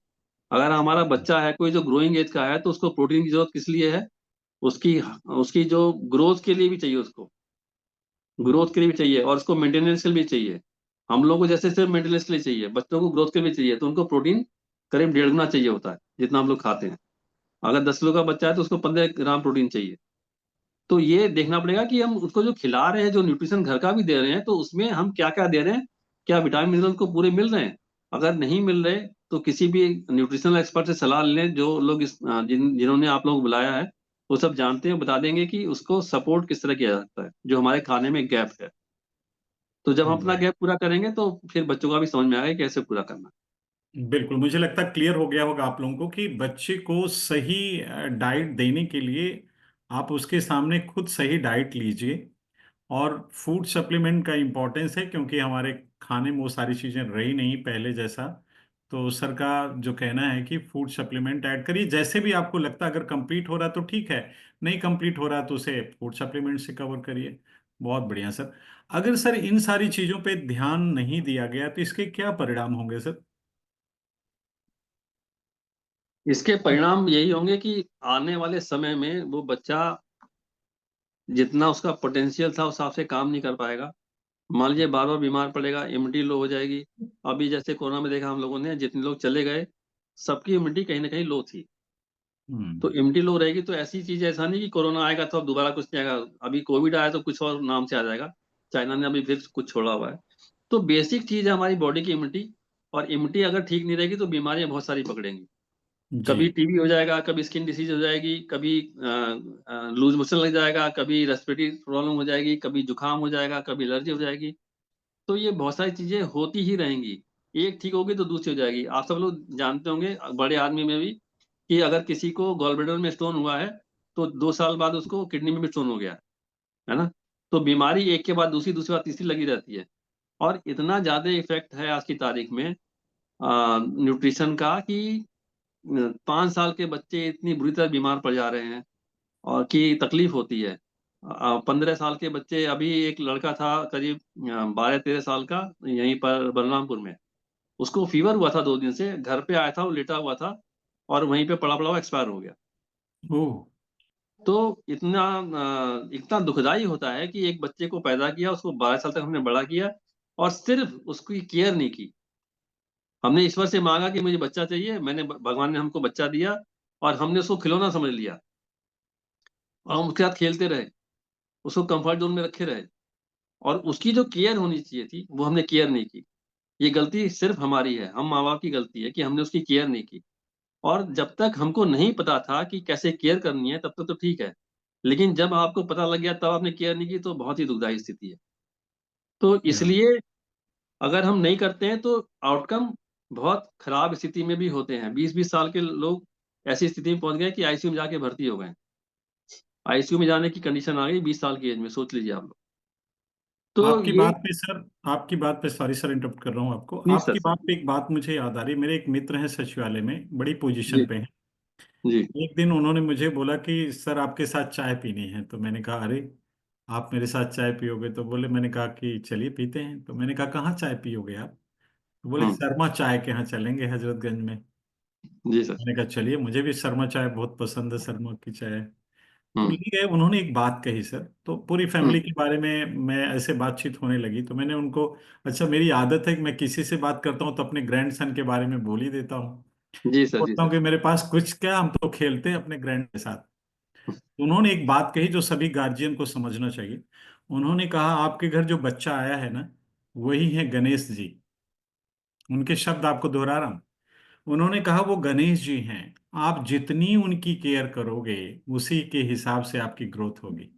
B: अगर हमारा बच्चा है कोई जो ग्रोइंग एज का है, तो उसको प्रोटीन की जरूरत किस लिए है? उसकी उसकी जो ग्रोथ के लिए भी चाहिए उसको, ग्रोथ के लिए भी चाहिए, और उसको मेंटेनेंस के लिए भी चाहिए। हम लोग को जैसे सिर्फ मेंटेनेंस के लिए चाहिए, बच्चों को ग्रोथ के लिए भी चाहिए, तो उनको प्रोटीन करीब 1.5 गुना चाहिए होता है जितना हम लोग खाते हैं। अगर 10 किलो का बच्चा है तो उसको 15 ग्राम प्रोटीन चाहिए। तो ये देखना पड़ेगा कि हम उसको जो खिला रहे हैं, जो न्यूट्रिशन घर का भी दे रहे हैं, तो उसमें हम क्या क्या दे रहे हैं, क्या विटामिन मिनरल को पूरे मिल रहे हैं। अगर नहीं मिल रहे, तो किसी भी न्यूट्रिशनल एक्सपर्ट से सलाह लें। जो लोग जिन्होंने आप लोगों को बुलाया है, वो सब जानते हैं, बता देंगे कि उसको सपोर्ट किस तरह किया जा सकता है जो हमारे खाने में गैप है। तो जब हम अपना
A: हम्म।
B: गैप पूरा करेंगे तो फिर बच्चों का भी समझ में आएगा कि कैसे पूरा करना
A: बिल्कुल, मुझे लगता है क्लियर हो गया होगा आप लोगों को कि बच्चे को सही डाइट देने के लिए आप उसके सामने खुद सही डाइट लीजिए। और फूड सप्लीमेंट का इम्पोर्टेंस है, क्योंकि हमारे खाने में वो सारी चीज़ें रही नहीं पहले जैसा। तो सर का जो कहना है कि फूड सप्लीमेंट ऐड करिए, जैसे भी आपको लगता है, अगर कंप्लीट हो रहा है तो ठीक है, नहीं कंप्लीट हो रहा है तो उसे फूड सप्लीमेंट से कवर करिए। बहुत बढ़िया सर। अगर सर इन सारी चीज़ों पे ध्यान नहीं दिया गया तो इसके क्या परिणाम होंगे सर?
B: है। इसके परिणाम यही होंगे कि आने वाले समय में वो बच्चा जितना उसका पोटेंशियल था उस हिसाब से काम नहीं कर पाएगा। मान लीजिए बार बार बीमार पड़ेगा, इम्यूनिटी लो हो जाएगी। अभी जैसे कोरोना में देखा हम लोगों ने, जितने लोग चले गए, सबकी इम्यूनिटी कहीं ना कहीं लो थी।
A: हम्म।
B: तो इम्यूनिटी लो रहेगी तो ऐसी चीज, ऐसा नहीं कि कोरोना आएगा तो अब दोबारा कुछ नहीं आएगा। अभी कोविड आया तो कुछ और नाम से आ जाएगा, चाइना ने अभी फिर कुछ छोड़ा हुआ है। तो बेसिक चीज है हमारी बॉडी की इम्यूनिटी, और इम्यूनिटी अगर ठीक नहीं रहेगी तो बीमारियां बहुत सारी पकड़ेंगी।
A: जी।
B: कभी टीबी हो जाएगा, कभी स्किन डिसीज हो जाएगी, कभी लूज मोशन लग जाएगा, कभी रेस्पिरेटरी प्रॉब्लम हो जाएगी, कभी जुकाम हो जाएगा, कभी एलर्जी हो जाएगी। तो ये बहुत सारी चीजें होती ही रहेंगी। एक ठीक होगी तो दूसरी हो जाएगी। आप सब लोग जानते होंगे बड़े आदमी में भी, कि अगर किसी को गॉलब्लैडर में स्टोन हुआ है, तो 2 साल बाद उसको किडनी में भी स्टोन हो गया है ना। तो बीमारी एक के बाद दूसरी, दूसरी बाद तीसरी लगी रहती है। और इतना ज्यादा इफेक्ट है आज की तारीख में न्यूट्रिशन का, कि 5 साल के बच्चे इतनी बुरी तरह बीमार पड़ जा रहे हैं, और कि तकलीफ होती है। 15 साल के बच्चे, अभी एक लड़का था करीब 12-13 साल का, यहीं पर बलरामपुर में, उसको फीवर हुआ था 2 दिन से, घर पे आया था, वो लेटा हुआ था, और वहीं पे पड़ा पड़ा हुआ एक्सपायर हो गया।
A: ओ।
B: तो इतना दुखदाई होता है कि एक बच्चे को पैदा किया, उसको 12 साल तक हमने बड़ा किया, और सिर्फ उसकी केयर नहीं की। हमने ईश्वर से मांगा कि मुझे बच्चा चाहिए, भगवान ने हमको बच्चा दिया, और हमने उसको खिलौना समझ लिया, और हम उसके साथ खेलते रहे, उसको कंफर्ट जोन में रखे रहे, और उसकी जो केयर होनी चाहिए थी वो हमने केयर नहीं की। ये गलती सिर्फ हमारी है, हम माँ बाप की गलती है कि हमने उसकी केयर नहीं की। और जब तक हमको नहीं पता था कि कैसे केयर करनी है, तब तक तो ठीक है, लेकिन जब आपको पता लग गया तब आपने केयर नहीं की, तो बहुत ही दुखदाई स्थिति है। तो
A: या
B: इसलिए अगर हम नहीं करते हैं तो आउटकम बहुत खराब स्थिति में भी होते हैं। 20-20 साल के लोग ऐसी स्थिति में पहुंच गए कि आईसीयू में जाके भर्ती हो गए। आईसीयू में जाने की कंडीशन आ गई 20 साल की एज में, सोच लीजिए आप लोग। तो
A: आपकी
B: ये।
A: बात पे सर, आपकी बात पे, सॉरी सर इंटरप्ट कर रहा हूँ आपको,
B: नहीं सर,
A: आपकी
B: सर।
A: बात पे एक बात मुझे याद आ रही है। मेरे एक मित्र हैं सचिवालय में, बड़ी पोजीशन
B: जी।
A: पे हैं।
B: जी।
A: एक दिन उन्होंने मुझे बोला कि सर आपके साथ चाय पीनी है। तो मैंने कहा अरे, आप मेरे साथ चाय पियोगे? तो बोले, मैंने कहा कि चलिए पीते हैं। तो मैंने कहा कहाँ चाय पियोगे आप? तो बोले
B: हम्म।
A: शर्मा चाय के यहाँ चलेंगे हजरतगंज में।
B: जी सर।
A: मैंने कहा चलिए, मुझे भी शर्मा चाय बहुत पसंद है, शर्मा की चाय। तो
B: हम्म।
A: ले गए। उन्होंने एक बात कही सर, तो पूरी फैमिली
B: हम्म।
A: के बारे में मैं ऐसे बातचीत होने लगी। तो मैंने उनको, अच्छा मेरी आदत है कि मैं किसी से बात करता हूँ तो अपने ग्रैंडसन के बारे में बोल ही देता हूँ।
B: जी सर। जी
A: बोलता हूँ
B: सर।
A: कि मेरे पास कुछ क्या, हम तो खेलते हैं अपने ग्रैंड के साथ। उन्होंने एक बात कही जो सभी गार्जियन को समझना चाहिए। उन्होंने कहा आपके घर जो बच्चा आया है ना, वही है गणेश जी। उनके शब्द आपको दोहरा रहा हूं। उन्होंने कहा वो गणेश जी हैं। आप जितनी उनकी केयर करोगे, उसी के हिसाब से आपकी ग्रोथ होगी।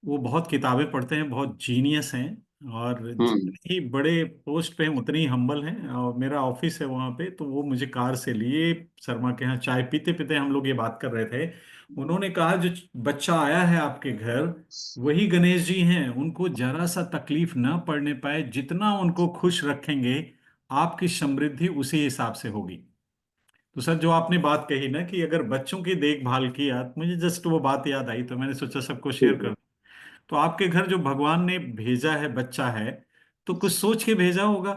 A: वो बहुत किताबें पढ़ते हैं, बहुत जीनियस हैं, और
B: हम्म।
A: जितने ही बड़े पोस्ट पे हैं उतने ही हम्बल हैं। और मेरा ऑफिस है वहाँ पे, तो वो मुझे कार से लिए, शर्मा के यहाँ चाय पीते पीते हम लोग ये बात कर रहे थे। उन्होंने कहा जो बच्चा आया है आपके घर, वही गणेश जी हैं। उनको जरा सा तकलीफ ना पड़ने पाए, जितना उनको खुश रखेंगे, आपकी समृद्धि उसी हिसाब से होगी। तो सर जो आपने बात कही ना कि अगर बच्चों की देखभाल किया, तो मुझे जस्ट वो बात याद आई, तो मैंने सोचा सबको
B: जी
A: शेयर कर। तो आपके घर जो भगवान ने भेजा है बच्चा है, तो कुछ सोच के भेजा होगा।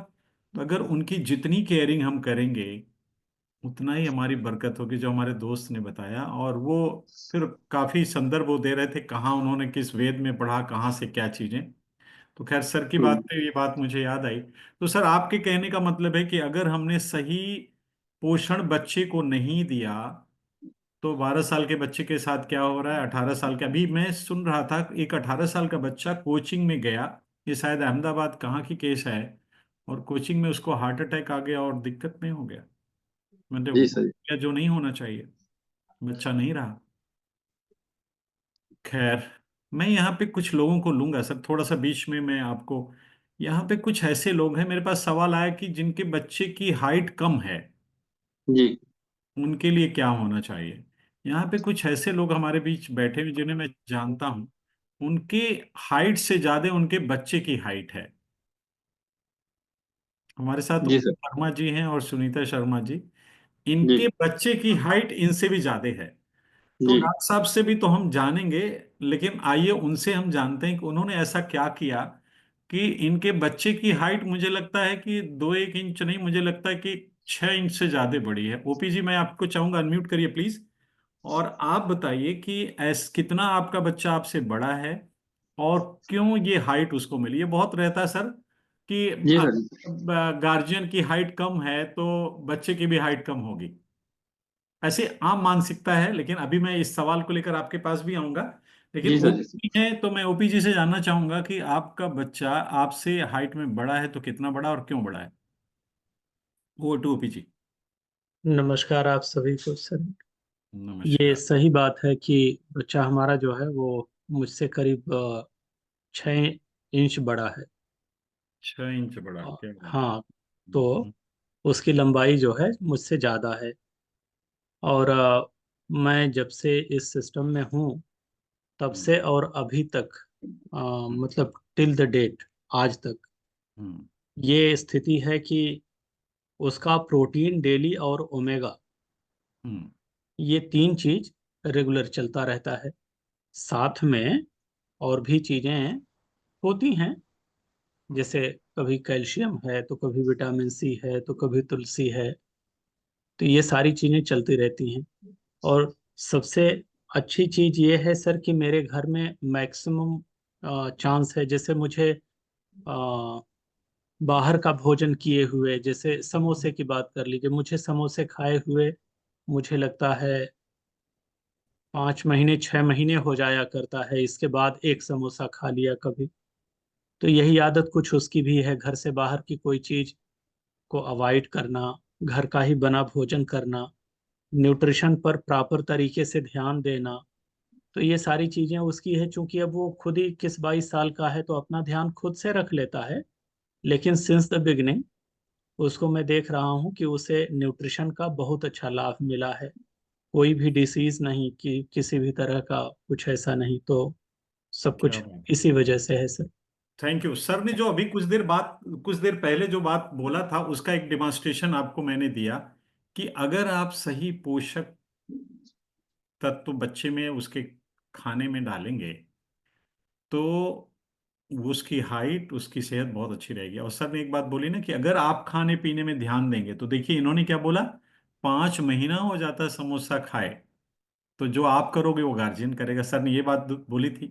A: तो अगर उनकी जितनी केयरिंग हम करेंगे, उतना ही हमारी बरकत होगी, जो हमारे दोस्त ने बताया। और वो फिर काफी संदर्भ वो दे रहे थे, कहाँ उन्होंने किस वेद में पढ़ा, कहाँ से क्या चीजें। तो खैर सर की बात
B: हम्म।
A: पे ये बात मुझे याद आई। तो सर आपके कहने का मतलब है कि अगर हमने सही पोषण बच्चे को नहीं दिया, तो 12 साल के बच्चे के साथ क्या हो रहा है? 18 साल के, अभी मैं सुन रहा था, एक 18 साल का बच्चा कोचिंग में गया। ये शायद अहमदाबाद कहाँ की केस है। और कोचिंग में उसको हार्ट अटैक आ गया और दिक्कत में हो गया। मतलब
B: जी
A: हो
B: सर।
A: गया जो नहीं होना चाहिए, बच्चा नहीं रहा। खैर, मैं यहाँ पे कुछ लोगों को लूंगा सर, थोड़ा सा बीच में मैं आपको, यहाँ पे कुछ ऐसे लोग हैं, मेरे पास सवाल आया कि जिनके बच्चे की हाइट कम है,
B: जी।
A: उनके लिए क्या होना चाहिए। यहाँ पे कुछ ऐसे लोग हमारे बीच बैठे हुए जिन्हें मैं जानता हूँ, उनके हाइट से ज्यादा उनके बच्चे की हाइट है। हमारे साथ
B: जी
A: ओम
B: सर।
A: शर्मा जी हैं और सुनीता शर्मा जी।
B: जी।
A: इनके बच्चे की हाइट इनसे भी ज्यादा है। तो
B: जी।
A: डॉक्टर साहब से भी तो हम जानेंगे, लेकिन आइए उनसे हम जानते हैं कि उन्होंने ऐसा क्या किया कि इनके बच्चे की हाइट, मुझे लगता है कि 2-1 इंच नहीं, मुझे लगता है कि 6 इंच से ज्यादा बड़ी है। ओपी जी, मैं आपको चाहूंगा, अनम्यूट करिए प्लीज। और आप बताइए कि ऐस कितना आपका बच्चा आपसे बड़ा है, और क्यों ये हाइट उसको मिली। ये बहुत रहता है सर कि
B: जी सर।
A: गार्जियन की हाइट कम है तो बच्चे की भी हाइट कम होगी। ऐसी आम मानसिकता है, लेकिन अभी मैं इस सवाल को लेकर आपके पास भी आऊंगा। लेकिन
B: जी सर। जी सर।
A: ओपी है तो मैं ओपी जी से जानना चाहूंगा कि आपका बच्चा आपसे हाइट में बड़ा है तो कितना बड़ा और क्यों बड़ा है। वो टू ओपी जी।
B: नमस्कार आप सभी को सर। ये
A: नमस्कार।
B: सही बात है कि बच्चा हमारा जो है वो मुझसे करीब 6 इंच बड़ा है।
A: 6 इंच बड़ा, क्या बात है।
B: हाँ। तो
A: हम्म,
B: उसकी लंबाई जो है मुझसे ज़्यादा है। और मैं जब से इस सिस्टम में हूँ, तब
A: हम्म,
B: से और अभी तक,
A: हम्म,
B: मतलब टिल द डेट, आज तक
A: हम्म,
B: ये स्थिति है कि उसका प्रोटीन डेली और ओमेगा,
A: हम्म,
B: ये तीन चीज रेगुलर चलता रहता है। साथ में और भी चीजें होती हैं, जैसे कभी कैल्शियम है तो कभी विटामिन सी है तो कभी तुलसी है। तो ये सारी चीजें चलती रहती हैं। और सबसे अच्छी चीज ये है सर कि मेरे घर में मैक्सिमम चांस है, जैसे मुझे
C: बाहर का भोजन किए हुए, जैसे समोसे की बात कर लीजिए, मुझे समोसे खाए हुए मुझे लगता है 5 महीने 6 महीने हो जाया करता है, इसके बाद एक समोसा खा लिया कभी। तो यही आदत कुछ उसकी भी है, घर से बाहर की कोई चीज को अवॉइड करना, घर का ही बना भोजन करना, न्यूट्रिशन पर प्रॉपर तरीके से ध्यान देना। तो ये सारी चीजें उसकी है, चूंकि अब वो खुद ही 21-22 साल का है तो अपना ध्यान खुद से रख लेता है। लेकिन सिंस द बिगिनिंग उसको मैं देख रहा हूँ कि उसे न्यूट्रिशन का बहुत अच्छा लाभ मिला है। कोई भी डिसीज नहीं, कि किसी भी तरह का कुछ ऐसा नहीं, तो सब
A: क्या
C: कुछ
A: बात।
C: इसी वजह से है सर।
A: थैंक यू सर ने जो अभी कुछ देर पहले जो बात बोला था उसका एक डेमोन्स्ट्रेशन आपको मैंने दिया कि अगर आप सही पोषक तत्व बच्चे में उसके खाने में डालेंगे तो उसकी हाइट उसकी सेहत बहुत अच्छी रहेगी। और सर ने एक बात बोली ना कि अगर आप खाने पीने में ध्यान देंगे, तो देखिए इन्होंने क्या बोला, 5 महीना हो जाता है समोसा खाए, तो जो आप करोगे वो गार्जियन करेगा। सर ने ये बात बोली थी।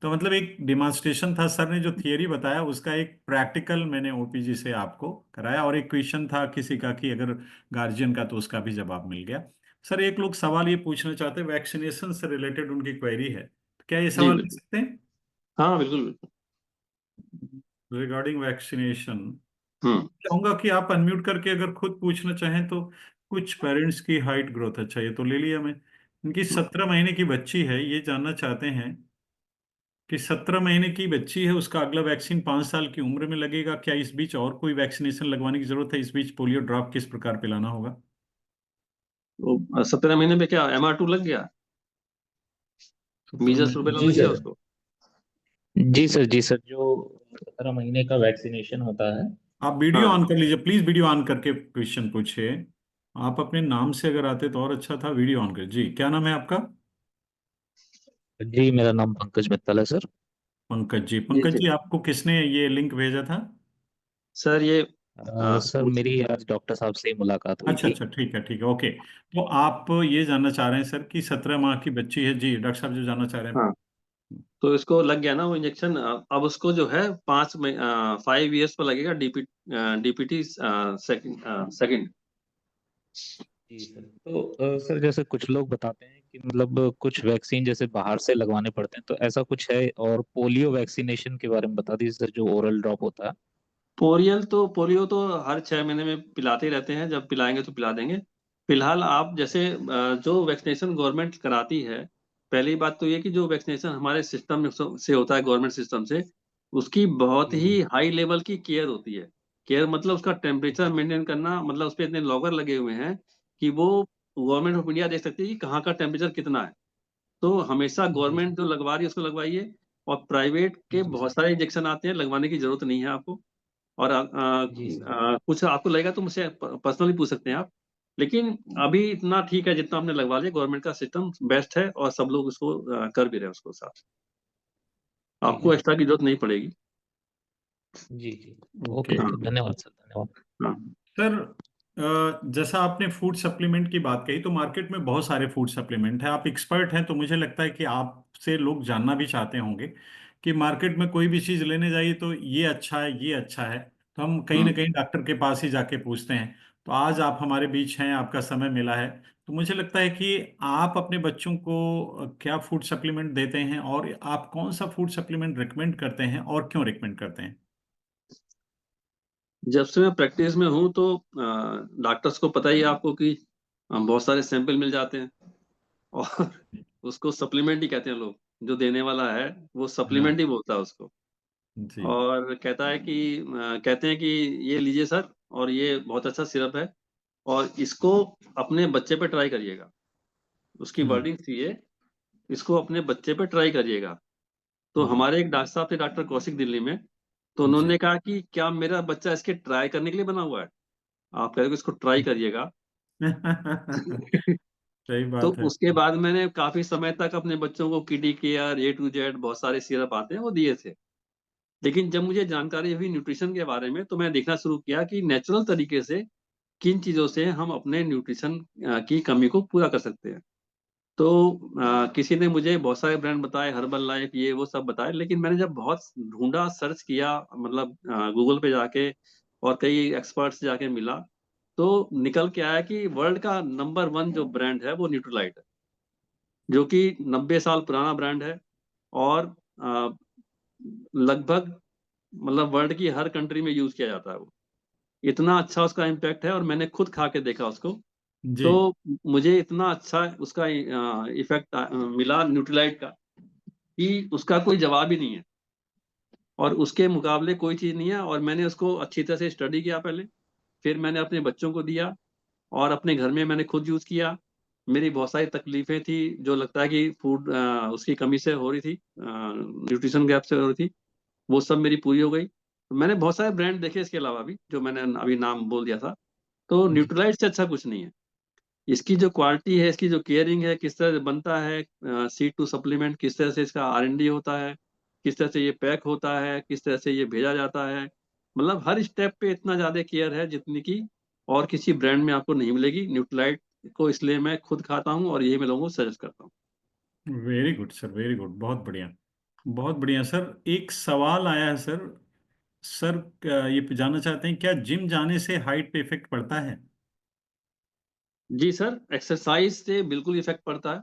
A: तो मतलब एक डिमॉन्स्ट्रेशन था, सर ने जो थियरी बताया उसका एक प्रैक्टिकल मैंने ओपीजी से आपको कराया, और एक क्वेश्चन था किसी का कि अगर गार्जियन का, तो उसका भी जवाब मिल गया। सर एक लोग सवाल ये पूछना चाहते हैं, वैक्सीनेशन से रिलेटेड उनकी क्वेरी है, तो क्या ये
B: जी
A: सवाल ले
B: बिल्कुल।
A: सकते हैं?
B: हाँ बिल्कुल बिल्कुल।
A: रिगार्डिंग वैक्सीनेशन
B: हम्म।
A: चाहूंगा कि आप अनम्यूट करके अगर खुद पूछना चाहें तो। कुछ पेरेंट्स की हाइट ग्रोथ, अच्छा ये तो ले लिया मैं। इनकी 17 महीने की बच्ची है, ये जानना चाहते हैं कि 17 महीने की बच्ची है, उसका अगला वैक्सीन 5 साल की उम्र में लगेगा क्या? इस बीच और कोई वैक्सीनेशन लगवाने की जरूरत है? इस बीच पोलियो ड्रॉप किस प्रकार पिलाना होगा?
B: तो 17 महीने में क्या MR2 लग गया?
A: सत्रह
B: मीजल्स
A: महीने
B: रूबेला
D: जी
B: लग गया
D: सर।
B: उसको?
D: जी सर, जी सर, जो 17 महीने का वैक्सीनेशन होता है।
A: आप वीडियो
B: हाँ।
A: ऑन कर लीजिए प्लीज, वीडियो ऑन करके क्वेश्चन पूछिए। आप अपने नाम से अगर आते तो और अच्छा था। वीडियो ऑन कर जी, क्या नाम है आपका?
D: जी, मेरा नाम पंकज मित्तल है सर।
A: पंकज जी।
B: जी
A: पंकज
B: जी।
A: जी, आपको किसने ये लिंक भेजा था?
B: सर ये
D: सर, मेरी आज डॉक्टर साहब से ही मुलाकात हुई
A: अच्छा
D: थी।
A: अच्छा, ठीक है ठीक है, ओके। तो आप ये जानना चाह रहे हैं सर कि 17 माह की बच्ची है, जी डॉक्टर साहब जो जानना चाह रहे हैं।
B: हाँ, तो इसको लग गया ना वो इंजेक्शन। अब उसको जो है 5 ईयर्स पर लगेगा DPT सेकंड।
D: जी सर, तो सर जैसे कुछ लोग बताते हैं कि मतलब कुछ वैक्सीन जैसे बाहर से लगवाने पड़ते हैं, तो ऐसा कुछ है? और पोलियो वैक्सीनेशन के बारे में बता दीजिए सर, जो ओरल ड्रॉप होता है।
B: पोलियो तो हर 6 महीने में पिलाते ही रहते हैं, जब पिलाएंगे तो पिला देंगे। फिलहाल आप जैसे जो वैक्सीनेशन गवर्नमेंट कराती है, पहली बात तो ये कि जो वैक्सीनेशन हमारे सिस्टम से होता है, गवर्नमेंट सिस्टम से, उसकी बहुत
A: हम्म।
B: ही हाई लेवल की केयर होती है। केयर मतलब उसका टेम्परेचर मेंटेन करना, मतलब उस पर इतने लॉगर लगे हुए हैं कि वो गवर्नमेंट ऑफ इंडिया देख सकती है कि कहाँ का टेम्परेचर कितना है। तो हमेशा
D: जी
B: गवर्नमेंट
D: सर।
B: जो लगवा रही है उसको लगवाइए। और प्राइवेट के
D: जी
B: बहुत
D: सर।
B: सारे इंजेक्शन आते हैं, लगवाने की जरूरत नहीं है आपको। और
D: जी सर।
B: कुछ आपको लगेगा तो मुझसे पर्सनली पूछ सकते हैं आप। लेकिन अभी इतना ठीक है, जितना आपने लगवा लिया, गवर्नमेंट का सिस्टम बेस्ट है और सब लोग उसको कर भी रहे हैं उसको साथ।
D: जी
B: आपको
D: सर।
B: एक्स्ट्रा की जरूरत नहीं पड़ेगी।
D: जी जी।
A: ओके।
D: ओके ओके, धन्यवाद सर, धन्यवाद।
B: हाँ।
A: सर जैसा आपने फूड सप्लीमेंट की बात कही, तो मार्केट में बहुत सारे फूड सप्लीमेंट हैं, आप एक्सपर्ट हैं, तो मुझे लगता है कि आपसे लोग जानना भी चाहते होंगे कि मार्केट में कोई भी चीज़ लेने जाइए तो ये अच्छा है, ये अच्छा है, तो हम कहीं ना
B: हम्म।
A: कहीं डॉक्टर के पास ही जाके पूछते हैं। तो आज आप हमारे बीच हैं, आपका समय मिला है, तो मुझे लगता है कि आप अपने बच्चों को क्या फूड सप्लीमेंट देते हैं, और आप कौन सा फूड सप्लीमेंट रिकमेंड करते हैं और क्यों रिकमेंड करते हैं?
B: जब से मैं प्रैक्टिस में हूँ तो डॉक्टर्स को पता ही है आपको कि बहुत सारे सैंपल मिल जाते हैं। और उसको सप्लीमेंट ही कहते हैं लोग। जो देने वाला है वो
A: हाँ
B: सप्लीमेंट ही बोलता है उसको।
A: जी।
B: और कहता है कि कहते हैं कि ये लीजिए सर, और ये बहुत अच्छा सिरप है, और इसको अपने बच्चे पे ट्राई करिएगा। उसकी
A: हम्म।
B: वर्डिंग थी ये, इसको अपने बच्चे पे ट्राई करिएगा। तो
A: हम्म।
B: हमारे एक डॉक्टर साहब थे, डॉक्टर कौशिक, दिल्ली में। तो
A: जी।
B: उन्होंने कहा कि क्या मेरा बच्चा इसके ट्राई करने के लिए बना हुआ है? आप कह रहे हो कि इसको ट्राई करिएगा।
A: सही
B: तो
A: बात है।
B: उसके बाद मैंने काफी समय तक अपने बच्चों को किडी केयर, A to Z, बहुत सारे सिरप आते हैं वो दिए थे। लेकिन जब मुझे जानकारी हुई न्यूट्रिशन के बारे में, तो मैं देखना शुरू किया कि नेचुरल तरीके से किन चीजों से हम अपने न्यूट्रिशन की कमी को पूरा कर सकते हैं। तो किसी ने मुझे बहुत सारे ब्रांड बताए, हर्बल लाइफ, ये वो सब बताए, लेकिन मैंने जब बहुत ढूंढा, सर्च किया, मतलब गूगल पे जाके और कई एक्सपर्ट्स से जाके मिला, तो निकल के आया कि वर्ल्ड का नंबर 1 जो ब्रांड है वो न्यूट्रीलाइट है, जो कि 90 साल पुराना ब्रांड है। और अ, लगभग मतलब वर्ल्ड की हर कंट्री में यूज किया जाता है वो। इतना अच्छा उसका इम्पैक्ट है, और मैंने खुद खा के देखा उसको।
A: जी।
B: तो मुझे इतना अच्छा उसका इफेक्ट मिला न्यूट्रीलाइट का, कि उसका कोई जवाब ही नहीं है, और उसके मुकाबले कोई चीज़ नहीं है। और मैंने उसको अच्छी तरह से स्टडी किया पहले, फिर मैंने अपने बच्चों को दिया, और अपने घर में मैंने खुद यूज़ किया। मेरी बहुत सारी तकलीफें थी, जो लगता है कि फूड उसकी कमी से हो रही थी, न्यूट्रिशन गैप से हो रही थी, वो सब मेरी पूरी हो गई। तो मैंने बहुत सारे ब्रांड देखे इसके अलावा भी, जो मैंने अभी नाम बोल दिया था। तो
A: जी।
B: न्यूट्रीलाइट से अच्छा कुछ नहीं है। इसकी जो क्वालिटी है, इसकी जो केयरिंग है, किस तरह से बनता है सीड टू सप्लीमेंट, किस तरह से इसका R&D होता है, किस तरह से ये पैक होता है, किस तरह से ये भेजा जाता है, मतलब हर स्टेप पे इतना ज्यादा केयर है जितनी की और किसी ब्रांड में आपको नहीं मिलेगी। न्यूट्रीलाइट को इसलिए मैं खुद खाता हूँ, और यही मैं लोगों को सजेस्ट करता हूँ।
A: Very good sir, very good, बहुत बढ़िया। बहुत बढ़िया सर। एक सवाल आया है सर। सर ये जानना चाहते हैं, क्या जिम जाने से हाइट पे इफेक्ट पड़ता है?
B: जी सर, एक्सरसाइज से बिल्कुल इफेक्ट पड़ता है।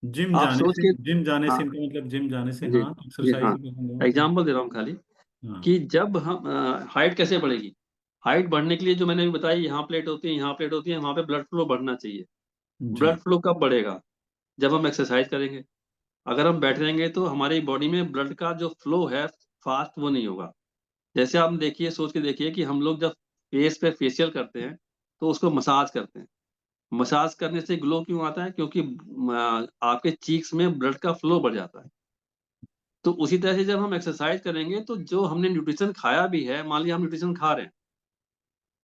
A: जिम
B: आप
A: जाने
B: सोच
A: से,
B: के,
A: जिम जाने
B: हाँ
A: से इनका मतलब जिम जाने से,
B: जी
A: हाँ,
B: जी
A: एक्सरसाइज
B: हाँ,
A: ही पसंद है मतलब।
B: एग्जाम्पल दे रहा हूँ खाली,
A: हाँ।
B: कि जब हम हाइट कैसे बढ़ेगी। हाइट बढ़ने के लिए जो मैंने अभी बताई, यहाँ प्लेट होती है, यहाँ प्लेट होती है, वहाँ पे ब्लड फ्लो बढ़ना चाहिए।
A: जी।
B: ब्लड फ्लो कब बढ़ेगा? जब हम एक्सरसाइज करेंगे। अगर हम बैठ रहेंगे तो हमारी बॉडी में ब्लड का जो फ्लो है फास्ट, वो नहीं होगा। जैसे आप देखिए, सोच के देखिए कि हम लोग जब फेस पे फेशियल करते हैं, तो उसको मसाज करते हैं। मसाज करने से ग्लो क्यों आता है? क्योंकि आपके चीक्स में ब्लड का फ्लो बढ़ जाता है। तो उसी तरह से जब हम एक्सरसाइज करेंगे, तो जो हमने न्यूट्रिशन खाया भी है, मान लिया हम न्यूट्रिशन खा रहे हैं,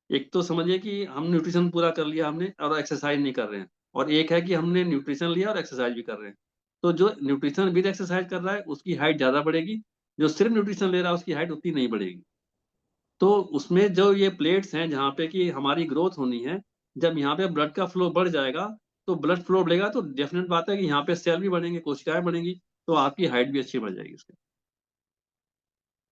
B: एक तो समझिए कि हम न्यूट्रिशन पूरा कर लिया हमने और एक्सरसाइज नहीं कर रहे हैं, और एक है कि हमने न्यूट्रिशन लिया और एक्सरसाइज भी कर रहे हैं। तो जो न्यूट्रिशन विद एक्सरसाइज कर रहा है उसकी हाइट ज्यादा बढ़ेगी, जो सिर्फ न्यूट्रिशन ले रहा है उसकी हाइट उतनी नहीं बढ़ेगी। तो उसमें जो ये प्लेट्स हैं जहाँ पे कि हमारी ग्रोथ होनी है, जब यहाँ पे ब्लड का फ्लो बढ़ जाएगा, तो ब्लड फ्लो बढ़ेगा तो डेफिनेट बात है कि यहाँ पे सेल भी बढ़ेंगे, कोशिकाएं बढ़ेंगी, तो आपकी हाइट भी अच्छी बढ़ जाएगी उसके।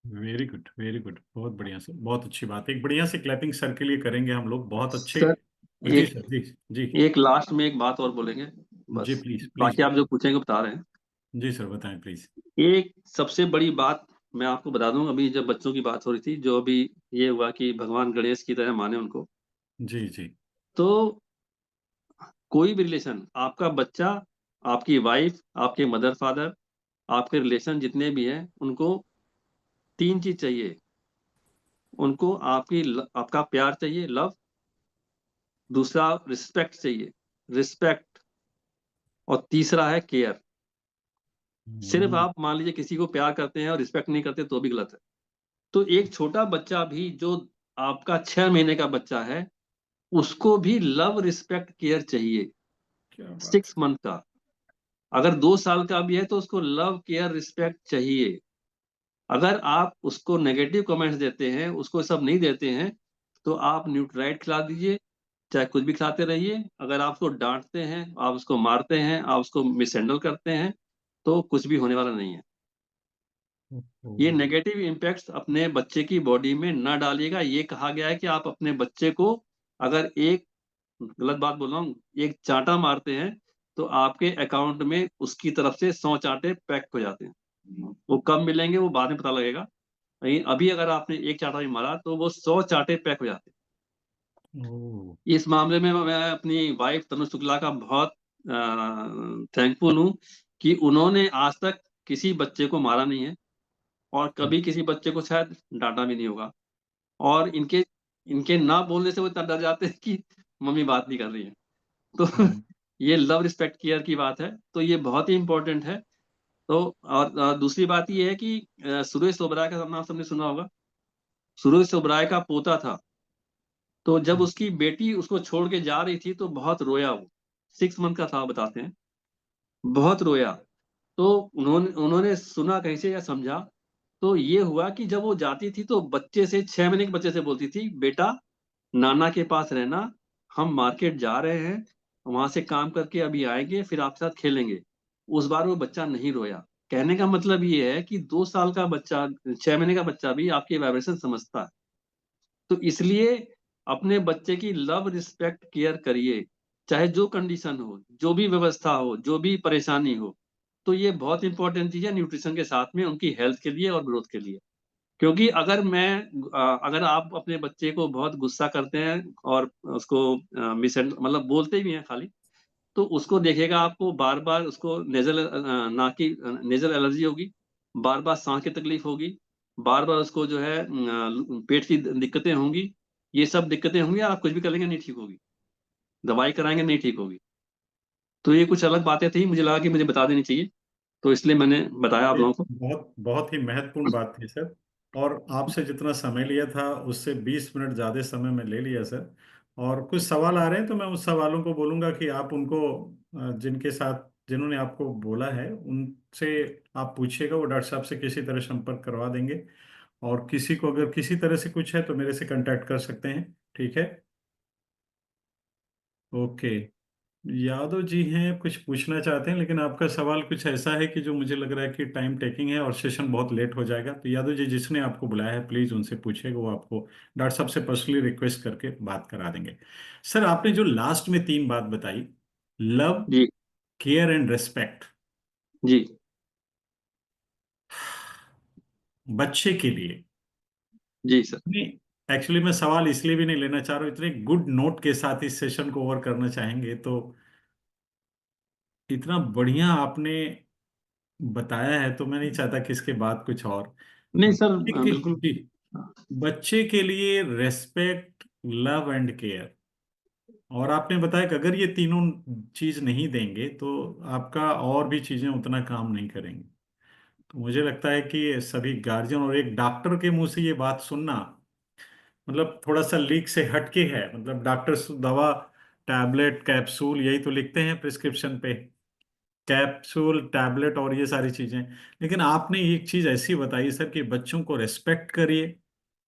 A: वेरी गुड, वेरी गुड, बहुत बढ़िया सर, बहुत अच्छी बात है। एक बढ़िया से क्लैपिंग सर के लिए करेंगे हम लोग, बहुत अच्छे।
B: सर,
A: जी
B: एक
A: सर, जी। जी।
B: एक लास्ट में एक बात और बोलेंगे,
A: जी,
B: बस।
A: Please please.
B: बाकी आप जो पूछेंगे बता रहे हैं।
A: जी सर, बताएं प्लीज।
B: एक सबसे बड़ी बात मैं आपको बता दूं, अभी जब बच्चों की बात हो रही थी, जो अभी ये हुआ कि भगवान गणेश की तरह माने उनको,
A: जी जी।
B: तो कोई भी रिलेशन, आपका बच्चा, आपकी वाइफ, आपके मदर फादर, आपके रिलेशन जितने भी हैं, उनको 3 चीज चाहिए। उनको आपका प्यार चाहिए, लव। दूसरा रिस्पेक्ट चाहिए, रिस्पेक्ट। और तीसरा है केयर। सिर्फ
A: हम्म।
B: आप मान लीजिए किसी को प्यार करते हैं और रिस्पेक्ट नहीं करते, तो भी गलत है। तो एक छोटा बच्चा भी, जो आपका 6 महीने का बच्चा है, उसको भी लव रिस्पेक्ट केयर चाहिए।
A: क्या बात
B: 6 मंथ का। अगर 2 साल का भी है तो उसको लव केयर रिस्पेक्ट चाहिए। अगर आप उसको नेगेटिव कमेंट्स देते हैं, उसको सब नहीं देते हैं, तो आप न्यूट्राइट खिला दीजिए, चाहे कुछ भी खिलाते रहिए। अगर आप उसको डांटते हैं, आप उसको मारते हैं, आप उसको मिसहैंडल करते हैं, तो कुछ भी होने वाला नहीं है।
A: है।
B: ये नेगेटिव इम्पैक्ट्स अपने बच्चे की बॉडी में न डालिएगा। ये कहा गया है कि आप अपने बच्चे को, अगर एक, गलत बात बोल रहा हूँ, एक चांटा मारते हैं, तो आपके अकाउंट में उसकी तरफ से 100 चांटे पैक हो जाते हैं। वो कब मिलेंगे वो बाद में पता लगेगा। नहीं, अभी अगर आपने एक चांटा भी मारा तो वो 100 चांटे पैक हो जाते
A: ओ।
B: हैं। इस मामले में मैं अपनी वाइफ तनुज शुक्ला का बहुत थैंकफुल हूँ, कि उन्होंने आज तक किसी बच्चे को मारा नहीं है, और कभी किसी बच्चे को शायद डांटा भी नहीं होगा। और इनके इनके ना बोलने से वो इतना डर जाते हैं कि मम्मी बात नहीं कर रही है। तो
A: हम्म।
B: ये लव रिस्पेक्ट केयर की बात है, तो ये बहुत ही इंपॉर्टेंट है। तो और दूसरी बात ये है कि सुरेश ओबराय का नाम सबने सुना होगा। सुरेश ओबराय का पोता था, तो जब उसकी बेटी उसको छोड़ के जा रही थी, तो बहुत रोया वो। 6 मंथ का था बताते हैं, बहुत रोया। तो उन्होंने उन्होंने सुना कहीं से या समझा, तो ये हुआ कि जब वो जाती थी तो बच्चे से, 6 महीने के बच्चे से बोलती थी, बेटा नाना के पास रहना, हम मार्केट जा रहे हैं, वहां से काम करके अभी आएंगे, फिर आपके साथ खेलेंगे। उस बार वो बच्चा नहीं रोया। कहने का मतलब ये है कि 2 साल का बच्चा, 6 महीने का बच्चा भी आपकी वाइब्रेशन समझता है। तो इसलिए अपने बच्चे की लव रिस्पेक्ट केयर करिए, चाहे जो कंडीशन हो, जो भी व्यवस्था हो, जो भी परेशानी हो। तो ये बहुत इंपॉर्टेंट चीज है न्यूट्रिशन के साथ में, उनकी हेल्थ के लिए और ग्रोथ के लिए। क्योंकि अगर आप अपने बच्चे को बहुत गुस्सा करते हैं और उसको मतलब बोलते भी हैं खाली, तो उसको देखेगा आपको बार बार उसको नाक की नेजल एलर्जी होगी, बार बार सांस की तकलीफ होगी, बार बार उसको जो है पेट की दिक्कतें होंगी। ये सब दिक्कतें होंगी, आप कुछ भी करेंगे नहीं ठीक होगी, दवाई कराएंगे नहीं ठीक होगी। तो ये कुछ अलग बातें थी, मुझे लगा कि मुझे बता देनी चाहिए, तो इसलिए मैंने बताया आप
A: ये
B: लोगों को।
A: बहुत बहुत ही महत्वपूर्ण बात थी सर। और आपसे जितना समय लिया था उससे 20 मिनट ज्यादा समय में ले लिया सर। और कुछ सवाल आ रहे हैं तो मैं उस सवालों को बोलूंगा कि आप उनको जिनके साथ जिन्होंने आपको बोला है उनसे आप पूछिएगा, वो डॉक्टर साहब से किसी तरह संपर्क करवा देंगे। और किसी को अगर किसी तरह से कुछ है तो मेरे से कांटेक्ट कर सकते हैं। ठीक है। ओके। यादव जी हैं, कुछ पूछना चाहते हैं, लेकिन आपका सवाल कुछ ऐसा है कि जो मुझे लग रहा है कि टाइम टेकिंग है और सेशन बहुत लेट हो जाएगा। तो यादव जी जिसने आपको बुलाया है प्लीज उनसे पूछिएगा, वो आपको डॉक्टर साहब से पर्सनली रिक्वेस्ट करके बात करा देंगे। सर आपने जो लास्ट में 3 बात बताई, लव,
B: जी।
A: केयर एंड रेस्पेक्ट,
B: जी।
A: बच्चे के लिए,
B: जी सर।
A: एक्चुअली मैं सवाल इसलिए भी नहीं लेना चाह रहा हूँ, इतने गुड नोट के साथ इस सेशन को ओवर करना चाहेंगे तो इतना बढ़िया आपने बताया है, तो मैं नहीं चाहता कि इसके बाद कुछ और।
B: नहीं सर,
A: बच्चे के
B: बिल्कुल।
A: जी, बच्चे के लिए रेस्पेक्ट, लव एंड केयर, और आपने बताया कि अगर ये तीनों चीज नहीं देंगे तो आपका और भी चीजें उतना काम नहीं करेंगी। तो मुझे लगता है कि ये सभी गार्जियन, और एक डॉक्टर के मुंह से ये बात सुनना मतलब थोड़ा सा लीक से हटके है। मतलब डॉक्टर दवा, टैबलेट, कैप्सूल यही तो लिखते हैं प्रिस्क्रिप्शन पे, कैप्सूल, टैबलेट और ये सारी चीजें। लेकिन आपने एक चीज ऐसी बताई सर कि बच्चों को रेस्पेक्ट करिए,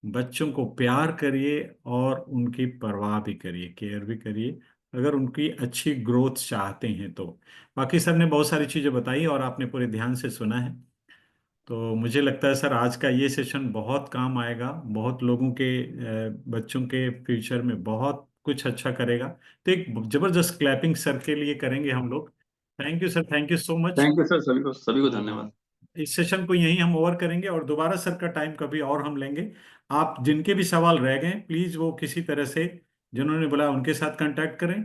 A: बच्चों को प्यार करिए और उनकी परवाह भी करिए, केयर भी करिए, अगर उनकी अच्छी ग्रोथ चाहते हैं तो। बाकी सर ने बहुत सारी चीजें बताई और आपने पूरे ध्यान से सुना है। तो मुझे लगता है सर आज का ये सेशन बहुत काम आएगा, बहुत लोगों के बच्चों के फ्यूचर में बहुत कुछ अच्छा करेगा। तो एक जबरदस्त क्लैपिंग सर के लिए करेंगे हम लोग। Thank you sir, thank you so much.
B: Thank you sir, सभी को धन्यवाद।
A: इस सेशन को यहीं हम ओवर करेंगे और दोबारा सर का टाइम कभी और हम लेंगे। आप जिनके भी सवाल रह गए प्लीज वो किसी तरह से जिन्होंने बोला उनके साथ कांटेक्ट करें।